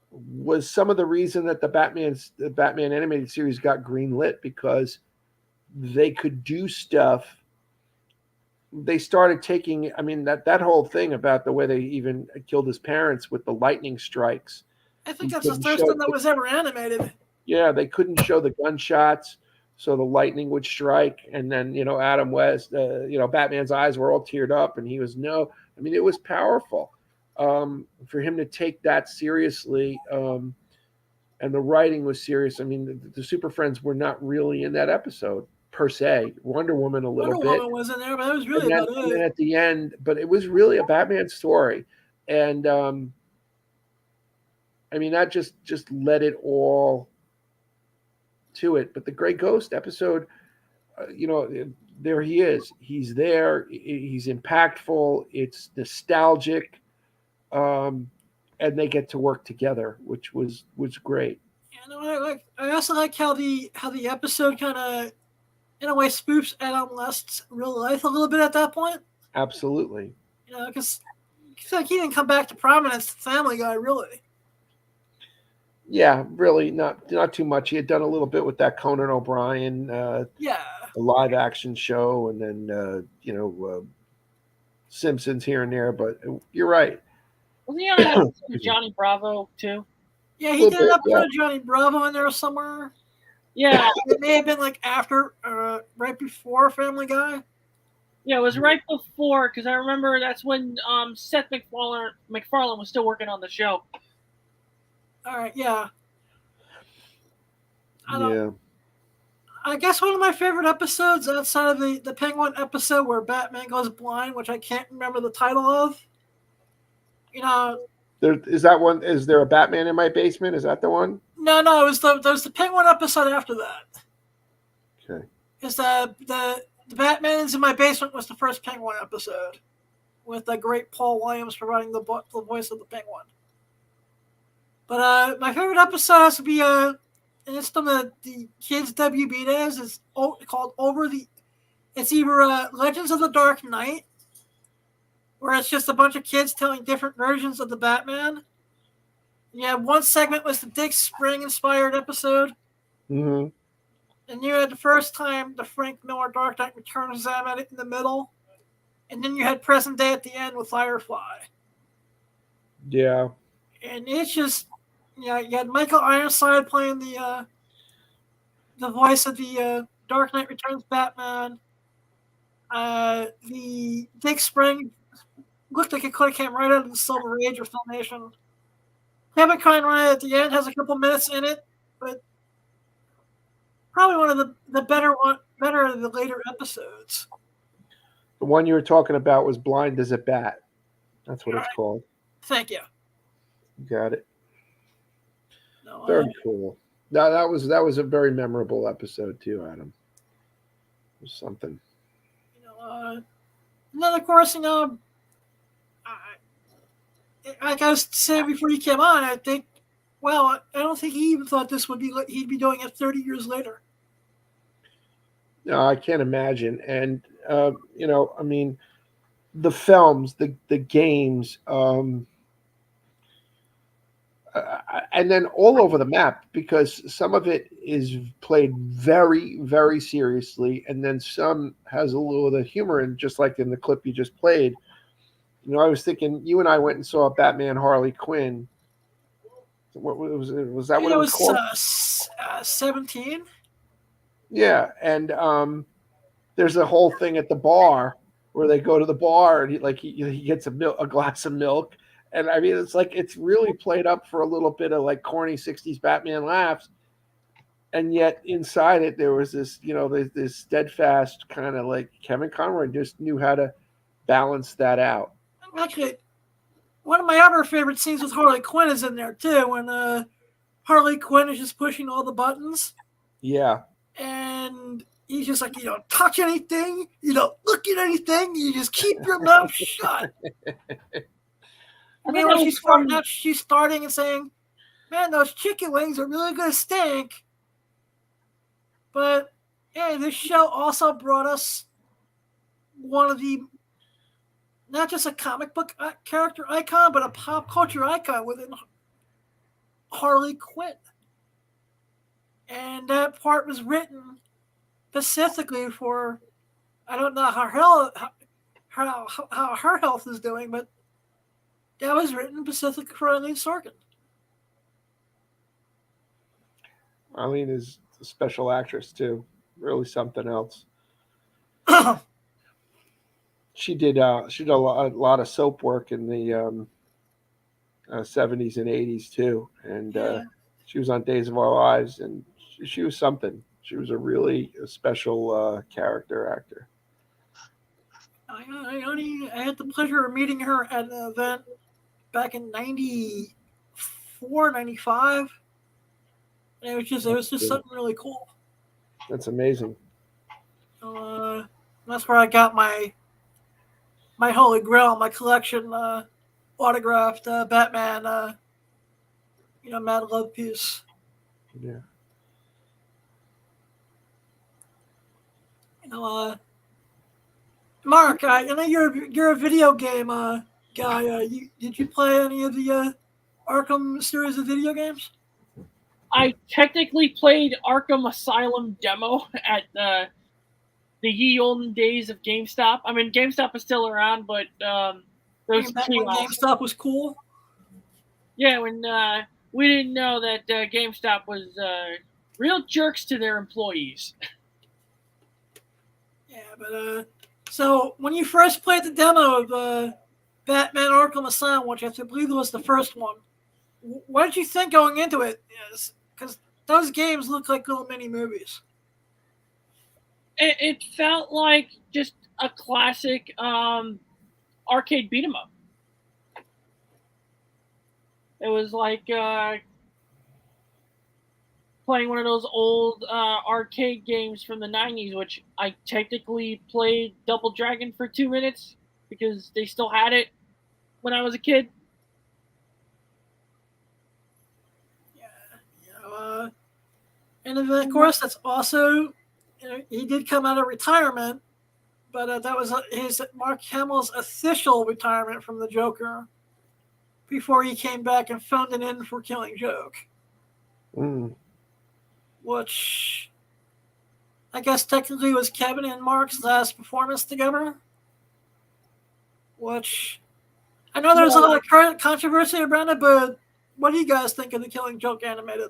was some of the reason that the Batman animated series got greenlit, because they could do stuff. They started taking, I mean, that whole thing about the way they even killed his parents with the lightning strikes.
I think that's the first one that was ever animated.
Yeah, they couldn't show the gunshots, so the lightning would strike, and then Adam West, Batman's eyes were all teared up, and he was I mean, it was powerful for him to take that seriously, and the writing was serious. I mean, the Super Friends were not really in that episode per se. Wonder Woman a little bit.
Wonder Woman was in there, but that was really about it.
And then at the end, but it was really a Batman story, and I mean, that just led it all to it. But the Gray Ghost episode, there he is. He's there. He's impactful. It's nostalgic, and they get to work together, which was great.
I also like how the episode kind of, in a way, spoofs Adam West's real life a little bit at that point.
Absolutely.
Because he didn't come back to prominence, the Family Guy, really.
Yeah, really not too much. He had done a little bit with that Conan O'Brien, the live action show, and then Simpsons here and there. But you're right.
Was he on an episode of Johnny Bravo too?
Yeah, he did an episode of Johnny Bravo in there somewhere.
Yeah,
it may have been like after, right before Family Guy.
Yeah, it was right before, because I remember that's when Seth MacFarlane was still working on the show.
All right, yeah.
Yeah.
I guess one of my favorite episodes outside of the Penguin episode where Batman goes blind, which I can't remember the title of.
Is that one? Is there a Batman in my basement? Is that the one?
No, it was the Penguin episode after that.
Okay.
Is the Batman's in my basement was the first Penguin episode, with the great Paul Williams providing the voice of the Penguin. But my favorite episode has to be and it's from the kids' WB days. It's called It's either Legends of the Dark Knight, where it's just a bunch of kids telling different versions of the Batman. You had one segment was the Dick Spring inspired episode.
Mm-hmm.
And you had the first time the Frank Miller Dark Knight Returns in the middle. And then you had present day at the end with Firefly.
Yeah.
And it's just, you had Michael Ironside playing the voice of the Dark Knight Returns Batman. The Dick Spring looked like it could have came right out of the Silver Age or Filmation. Kevin Conroy at the end has a couple minutes in it, but probably one of the better of the later episodes.
The one you were talking about was Blind as a Bat. That's what it's called.
Thank you.
You got it.
No,
Very cool. that was a very memorable episode too, Adam. It was something.
And then of course, like I was saying before you came on, I think, well, I don't think he even thought this would be he'd be doing it 30 years later.
No, I can't imagine. And I mean, the films, the games, and then all over the map, because some of it is played very, very seriously, and then some has a little of the humor, and just like in the clip you just played. I was thinking you and I went and saw Batman Harley Quinn. What was that? What it was called?
17.
Yeah, and there's a whole thing at the bar where they go to the bar and he gets a glass of milk, and I mean it's really played up for a little bit of like corny '60s Batman laughs, and yet inside it there was this this steadfast kind of like Kevin Conroy just knew how to balance that out.
Actually, one of my other favorite scenes with Harley Quinn is in there too, when Harley Quinn is just pushing all the buttons.
Yeah.
And he's just like, you don't touch anything, you don't look at anything, you just keep your mouth shut. I mean, when she's starting and saying, man, those chicken wings are really going to stink. But, yeah, this show also brought us one of the, not just a comic book character icon, but a pop culture icon within Harley Quinn. And that part was written specifically for, I don't know how her health is doing, but that was written specifically for Eileen Sorkin.
Eileen is a special actress too, really something else. She did a lot of soap work in the 70s and 80s too, and she was on Days of Our Lives, and she was something. She was a really special character actor.
I had the pleasure of meeting her at an event back in 94, 95. And it was just something really cool.
That's amazing.
That's where I got my holy grail, my collection, autographed Batman, Mad Love piece.
Yeah.
Mark, I know you're a video game guy. Did you play any of the Arkham series of video games?
I technically played Arkham Asylum demo at the ye olden days of GameStop. I mean, GameStop is still around, but those
when GameStop was cool.
Yeah, when we didn't know that GameStop was real jerks to their employees.
Yeah, but so when you first played the demo of Batman Arkham Asylum, which I believe was the first one, what did you think going into it? Because those games look like little mini movies.
It felt like just a classic arcade beat 'em up. It was like playing one of those old arcade games from the 90s, which I technically played Double Dragon for 2 minutes because they still had it when I was a kid.
And then, of course, that's also, he did come out of retirement, but that was Mark Hamill's official retirement from the Joker before he came back and phoned it in for Killing Joke. Which I guess technically was Kevin and Mark's last performance together. Which I know there's a lot of current controversy around it, but what do you guys think of the Killing Joke animated?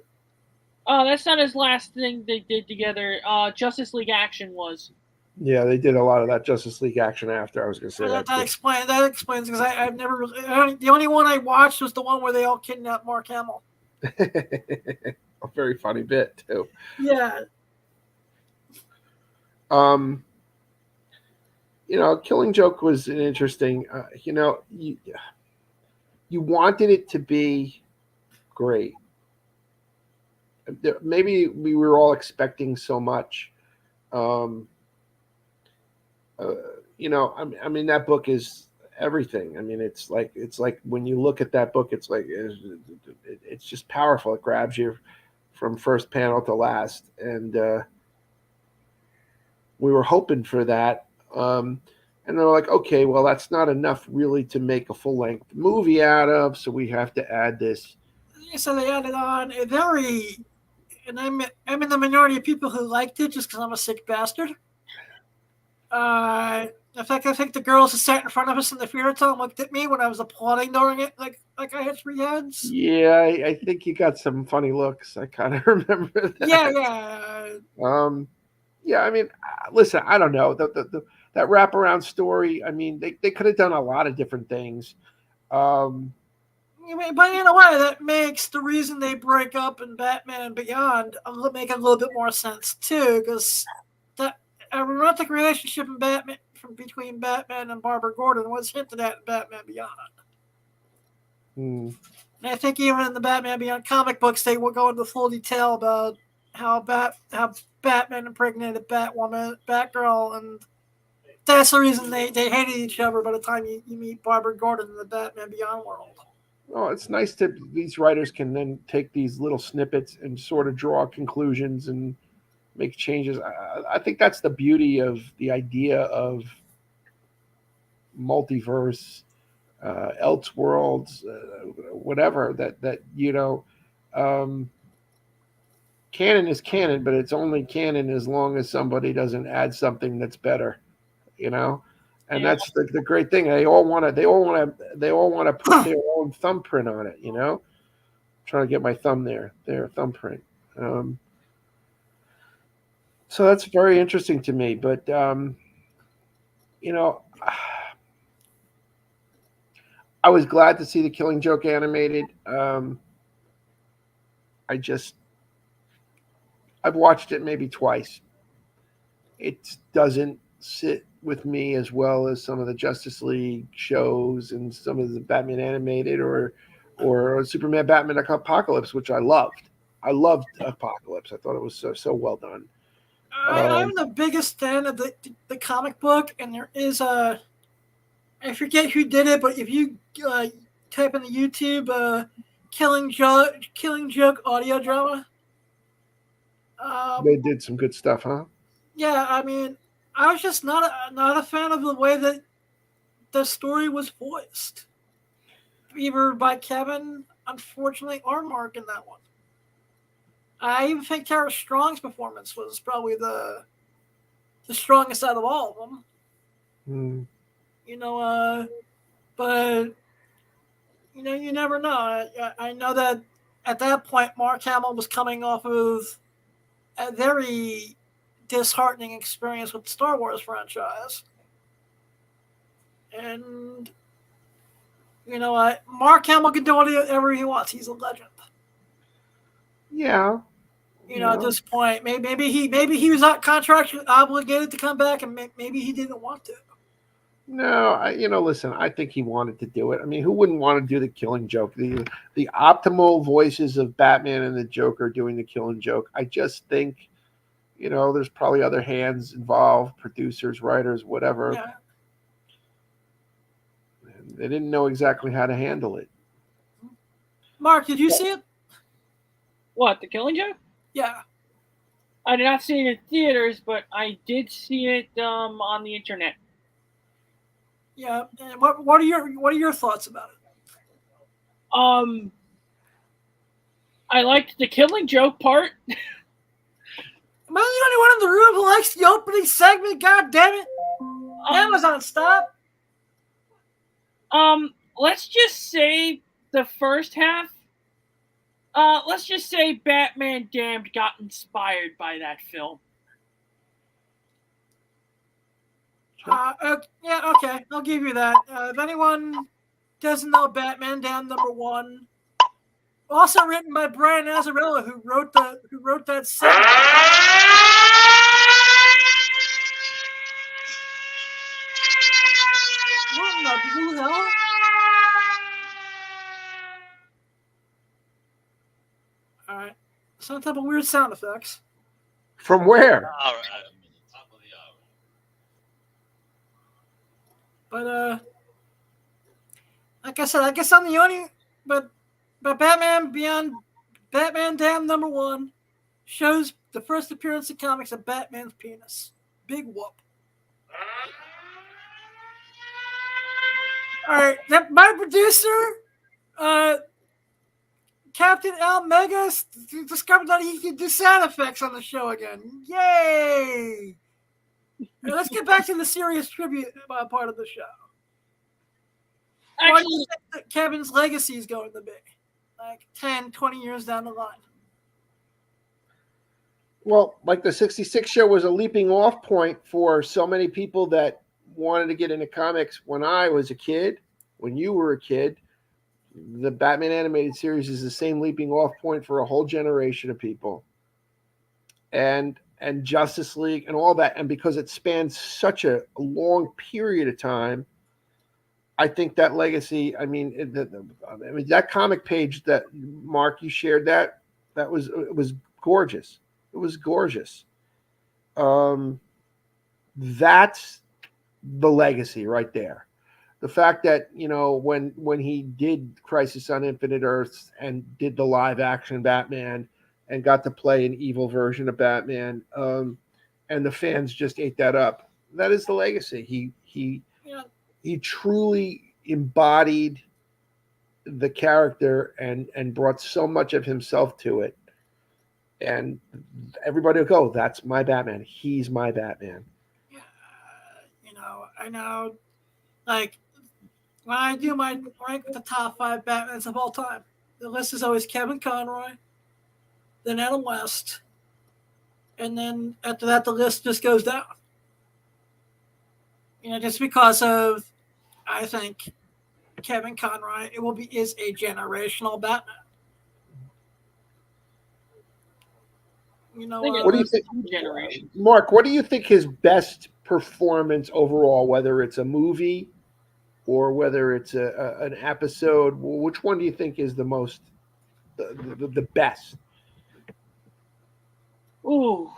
That's not his last thing they did together. Justice League Action was.
Yeah, they did a lot of that Justice League action after. I was going to say
that explains because I've never really. The only one I watched was the one where they all kidnapped Mark Hamill.
A very funny bit too.
Yeah.
Killing Joke was an interesting. You wanted it to be great. maybe we were all expecting so much. Um, you know, I mean, that book is everything. I mean, it's like when you look at that book, it's just powerful. It grabs you from first panel to last, and we were hoping for that. And they're like, okay, well, that's not enough really to make a full length movie out of, so we have to add this.
So they added on a very, and I'm in the minority of people who liked it just because I'm a sick bastard. In fact, I think the girls who sat in front of us in the theater looked at me when I was applauding during it, like I had three heads.
Yeah, I think you got some funny looks. I kind of remember that. Yeah. I mean, listen, I don't know that wraparound story. I mean, they could have done a lot of different things.
But in a way, that makes the reason they break up in Batman and Beyond make a little bit more sense too, because that a romantic relationship in Batman between Batman and Barbara Gordon was hinted at in Batman Beyond. And I think even in the Batman Beyond comic books, they will go into full detail about how Batman impregnated Batgirl, and that's the reason they hated each other by the time you meet Barbara Gordon in the Batman Beyond world.
Well, it's nice that these writers can then take these little snippets and sort of draw conclusions and make changes. I think that's the beauty of the idea of multiverse, Elseworlds, whatever. That you know, canon is canon, but it's only canon as long as somebody doesn't add something that's better. You know. And that's the great thing. They all want to put their own thumbprint on it. You know, I'm trying to get my thumb their thumbprint. So that's very interesting to me. But you know, I was glad to see the Killing Joke animated. I've watched it maybe twice. It doesn't sit with me as well as some of the Justice League shows and some of the Batman animated or Superman Batman Apocalypse, which I loved. I loved Apocalypse. I thought it was so well done.
I'm the biggest fan of the comic book, and there is I forget who did it, but if you type in the YouTube Killing Joke audio drama,
they did some good stuff, huh?
Yeah, I mean, I was just not a fan of the way that the story was voiced, either by Kevin, unfortunately, or Mark in that one. I even think Tara Strong's performance was probably the strongest out of all of them. You know, but you know, you never know. I know that at that point, Mark Hamill was coming off of a very disheartening experience with the Star Wars franchise. And you know what? Mark Hamill can do whatever he wants. He's a legend.
Yeah.
You know, at this point, maybe he was not contractually obligated to come back, and maybe he didn't want to.
No, listen, I think he wanted to do it. I mean, who wouldn't want to do the Killing Joke? The optimal voices of Batman and the Joker doing the Killing Joke. I just think, there's probably other hands involved, producers, writers, whatever.
Yeah.
And they didn't know exactly how to handle it.
Mark, did you see it?
What, The Killing Joke?
Yeah.
I did not see it in theaters, but I did see it on the internet.
Yeah. And what are your thoughts about it?
I liked the Killing Joke part.
Am I the only one in the room who likes the opening segment? God damn it! Amazon, stop.
Let's just say the first half. Let's just say Batman Damned got inspired by that film.
Yeah, okay, I'll give you that. If anyone doesn't know Batman Damned #1, also written by Brian Azzarello, who wrote that segment. What in the blue hell? All right. some type of weird sound effects.
From where?
All right.
But like I said, I guess I'm the only. But Batman Beyond Batman Damn #1 shows the first appearance in comics of Batman's penis. Big whoop. All right, my producer, Captain Al Megas, discovered that he can do sound effects on the show again. Yay! All right, let's get back to the serious tribute part of the show. What do you think that Kevin's legacy is going to be? Like 10, 20 years down the line?
Well, like the 66 show was a leaping off point for so many people that wanted to get into comics when I was a kid, when you were a kid. The Batman animated series is the same leaping off point for a whole generation of people. And Justice League and all that. And because it spans such a long period of time, I think that legacy, I mean, that comic page that Mark, you shared, it was gorgeous. It was gorgeous. That's the legacy right there. The fact that, when he did Crisis on Infinite Earths and did the live action Batman and got to play an evil version of Batman, and the fans just ate that up. That is the legacy. He truly embodied the character and brought so much of himself to it. And everybody will go, that's my Batman. He's my Batman.
I know, like, when I do my rank with the top 5 Batmans of all time, the list is always Kevin Conroy, then Adam West, and then after that, the list just goes down. Just because of, I think, Kevin Conroy is a generational Batman.
What do you think, Mark? What do you think his best performance overall, whether it's a movie or whether it's an episode? Which one do you think is the most, the best?
Ooh,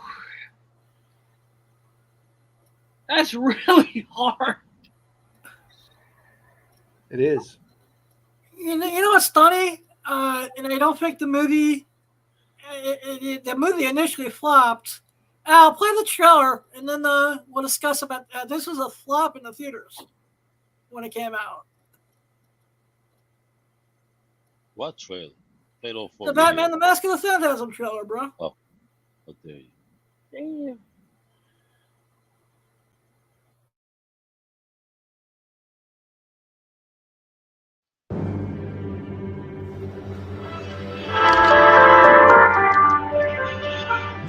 that's really hard.
It is.
You know what's funny? I don't think the movie initially flopped. I'll play the trailer, and then we'll discuss about this was a flop in the theaters when it came out.
What trailer?
The Batman, the Mask of the Phantasm trailer, bro.
Oh, there you.
Damn.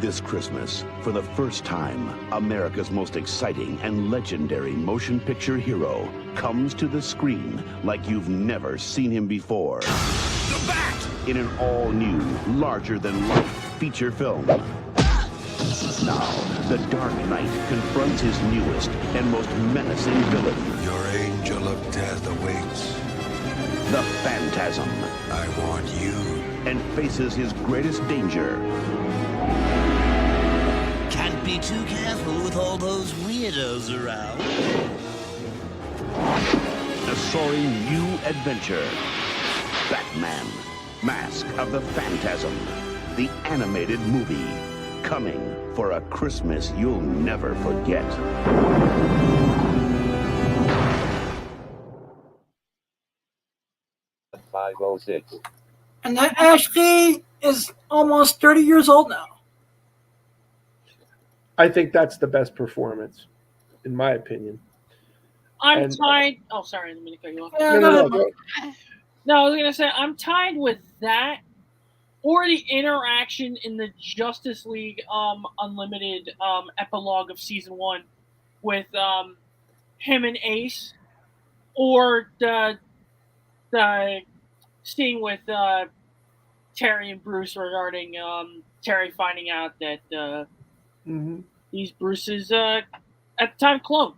This Christmas, for the first time, America's most exciting and legendary motion picture hero comes to the screen like you've never seen him before. The Bat! In an all-new, larger-than-life feature film. Now, the Dark Knight confronts his newest and most menacing villain.
Your angel of death awaits.
The Phantasm.
I want you.
And faces his greatest danger.
Can't be too careful with all those weirdos around.
A soaring new adventure. Batman, Mask of the Phantasm. The animated movie. Coming for a Christmas you'll never forget.
.506. And that actually is almost 30 years old now.
I think that's the best performance, in my opinion.
I'm tied. Oh, sorry, I didn't mean to cut you off.
No,
I was gonna say I'm tied with that, or the interaction in the Justice League Unlimited epilogue of season 1 with him and Ace, or the scene with Terry and Bruce regarding Terry finding out that he's Bruce's at the time clone.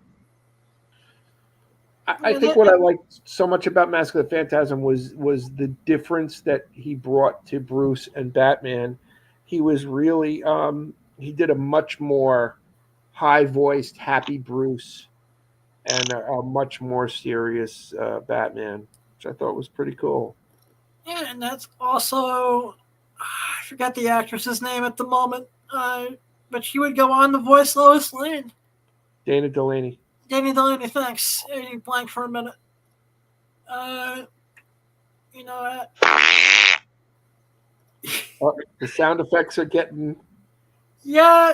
I think what I liked so much about Mask of the Phantasm was the difference that he brought to Bruce and Batman. he was really he did a much more high-voiced Happy Bruce and a much more serious Batman, which I thought was pretty cool.
Yeah, and that's also I forgot the actress's name at the moment, but she would go on to voice Lois Lane.
Dana Delaney.
Dana Delaney, thanks. You blank for a minute. You know,
Oh, the sound effects are getting.
yeah,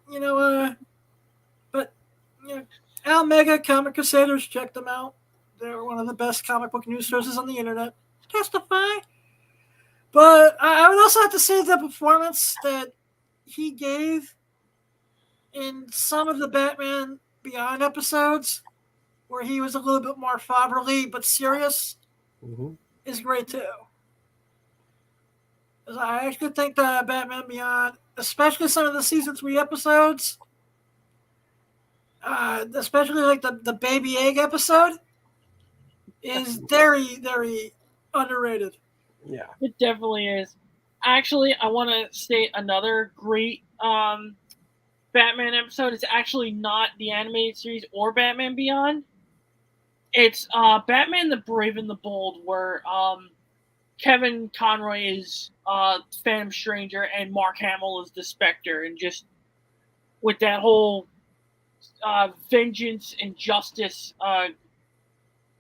you know, but you know, Al Mega Comic Crusaders, check them out. They're one of the best comic book news sources on the internet. Testify. But I would also have to say the performance that he gave in some of the Batman Beyond episodes, where he was a little bit more fatherly but serious, is great too. 'Cause I actually think that Batman Beyond, especially some of the season 3 episodes, especially like the Baby Egg episode, is very, very underrated.
Yeah.
It definitely is. Actually, I want to state another great Batman episode. It's actually not the animated series or Batman Beyond. It's Batman the Brave and the Bold, where Kevin Conroy is Phantom Stranger and Mark Hamill is the Spectre, and just with that whole vengeance and justice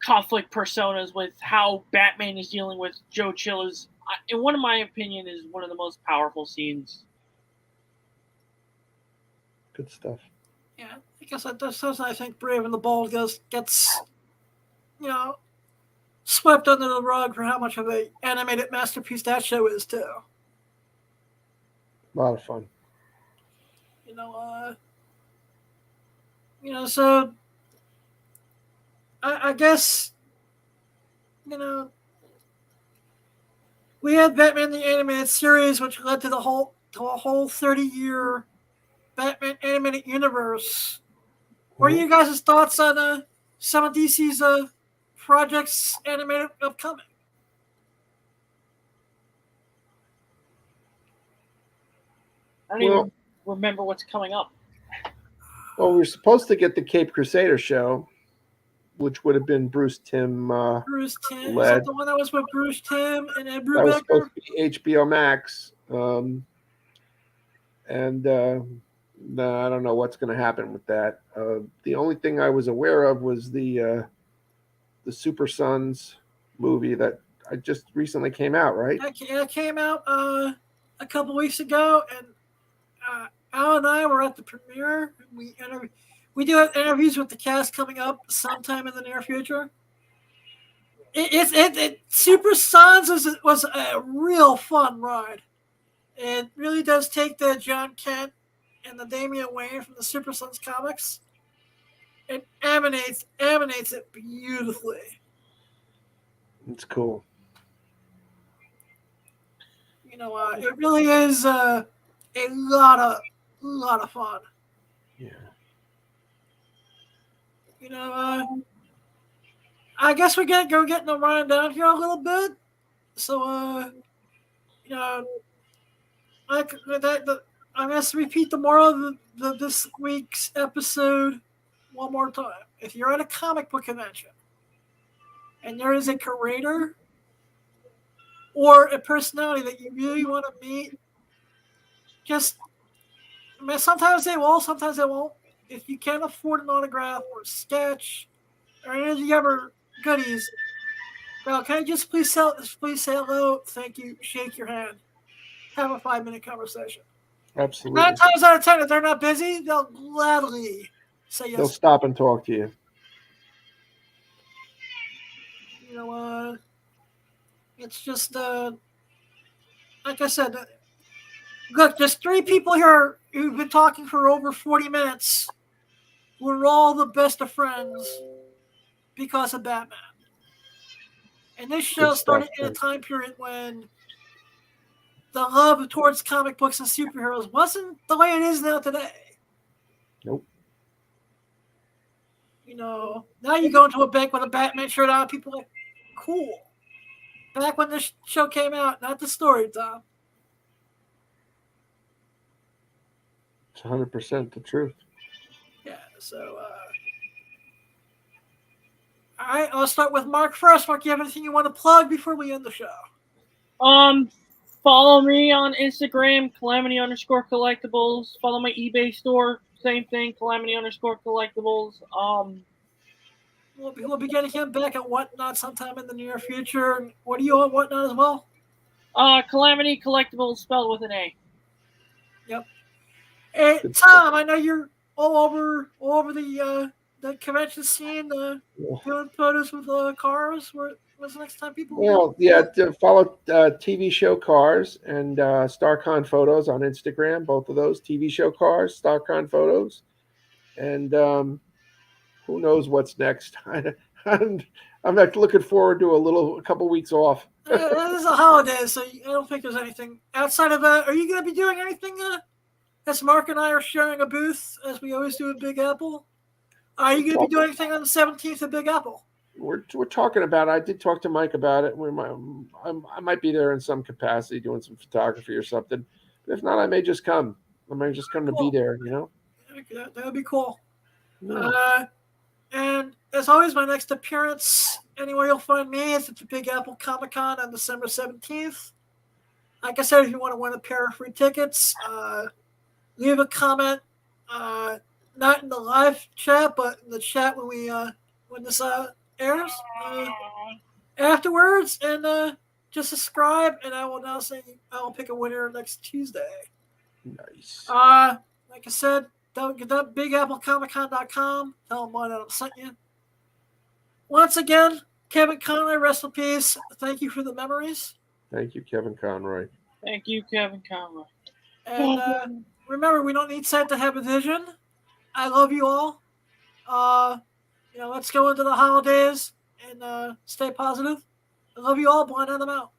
conflict personas with how Batman is dealing with Joe Chill is, in one of my opinion, is one of the most powerful scenes.
Good stuff.
Yeah, I guess that's I think Brave and the Bold gets you know, swept under the rug for how much of a animated masterpiece that show is too.
A lot of fun.
So I guess we had Batman the Animated Series, which led to a whole 30-year Batman animated universe. What are you guys' thoughts on some of DC's projects animated upcoming?
I don't even remember what's coming up.
Well, we were supposed to get the Cape Crusader show, which would have been Bruce Timm.
Bruce Timm.
led.
Is that the one that was with Bruce Timm and Ed
That was
Brubaker?
supposed to be HBO Max. No, I don't know what's going to happen with that. The only thing I was aware of was the Super Sons movie that I just recently came out, right?
That came out a couple weeks ago, and Al and I were at the premiere. We do have interviews with the cast coming up sometime in the near future. Super Sons was a real fun ride. It really does take the John Kent and the Damian Wayne from the Super Sons comics and emanates it beautifully.
It's cool.
It really is a lot of fun.
Yeah.
I guess we're getting the run down here a little bit. So, I'm going to repeat the moral of this week's episode one more time. If you're at a comic book convention and there is a creator or a personality that you really want to meet, sometimes they will, sometimes they won't. If you can't afford an autograph or a sketch or any of the other goodies, well, can I just please say hello, thank you, shake your hand, have a 5-minute conversation.
Absolutely.
9 times out of 10, if they're not busy, they'll gladly say yes.
They'll stop and talk to you.
It's just like I said. Look, there's 3 people here who've been talking for over 40 minutes. We're all the best of friends because of Batman. And this show started in a time period when the love towards comic books and superheroes wasn't the way it is now today.
Nope.
Now you go into a bank with a Batman shirt on, people are like, cool. Back when this show came out, not the story, Tom.
It's 100% the truth.
Yeah, so all right, I'll start with Mark first. Mark, you have anything you want to plug before we end the show?
Follow me on Instagram, Calamity_collectibles. Follow my eBay store, same thing, Calamity_collectibles.
We'll be getting him back at Whatnot sometime in the near future. And what are you on Whatnot as well?
Calamity Collectibles spelled with an A.
Yep. Hey, Tom, I know you're all over the convention scene, doing photos with cars. When's the next time people?
Well, yeah, to follow TV show Cars and StarCon Photos on Instagram. Both of those TV show Cars, StarCon Photos, and who knows what's next? I'm like looking forward to a couple weeks off.
This is a holiday, so I don't think there's anything outside of that. Are you going to be doing anything? As Mark and I are sharing a booth, as we always do at Big Apple. Are you going to be doing anything on the 17th at Big Apple?
We're talking about it. I did talk to Mike about it. I might be there in some capacity doing some photography or something. But if not, I may just come. I may just come to be there, you know?
That would be cool.
Yeah.
And as always, my next appearance, anywhere you'll find me, is at the Big Apple Comic Con on December 17th. Like I said, if you want to win a pair of free tickets, leave a comment, not in the live chat, but in the chat when this airs afterwards, and just subscribe, and I will announce I will pick a winner next Tuesday.
Nice.
Like I said, don't get that BigAppleComicCon.com. Tell them why I sent you. Once again, Kevin Conroy, rest in peace. Thank you for the memories.
Thank you, Kevin Conroy.
Thank you, Kevin Conroy.
And remember, we don't need sight to have a vision. I love you all. Let's go into the holidays and stay positive. I love you all. Blind them out.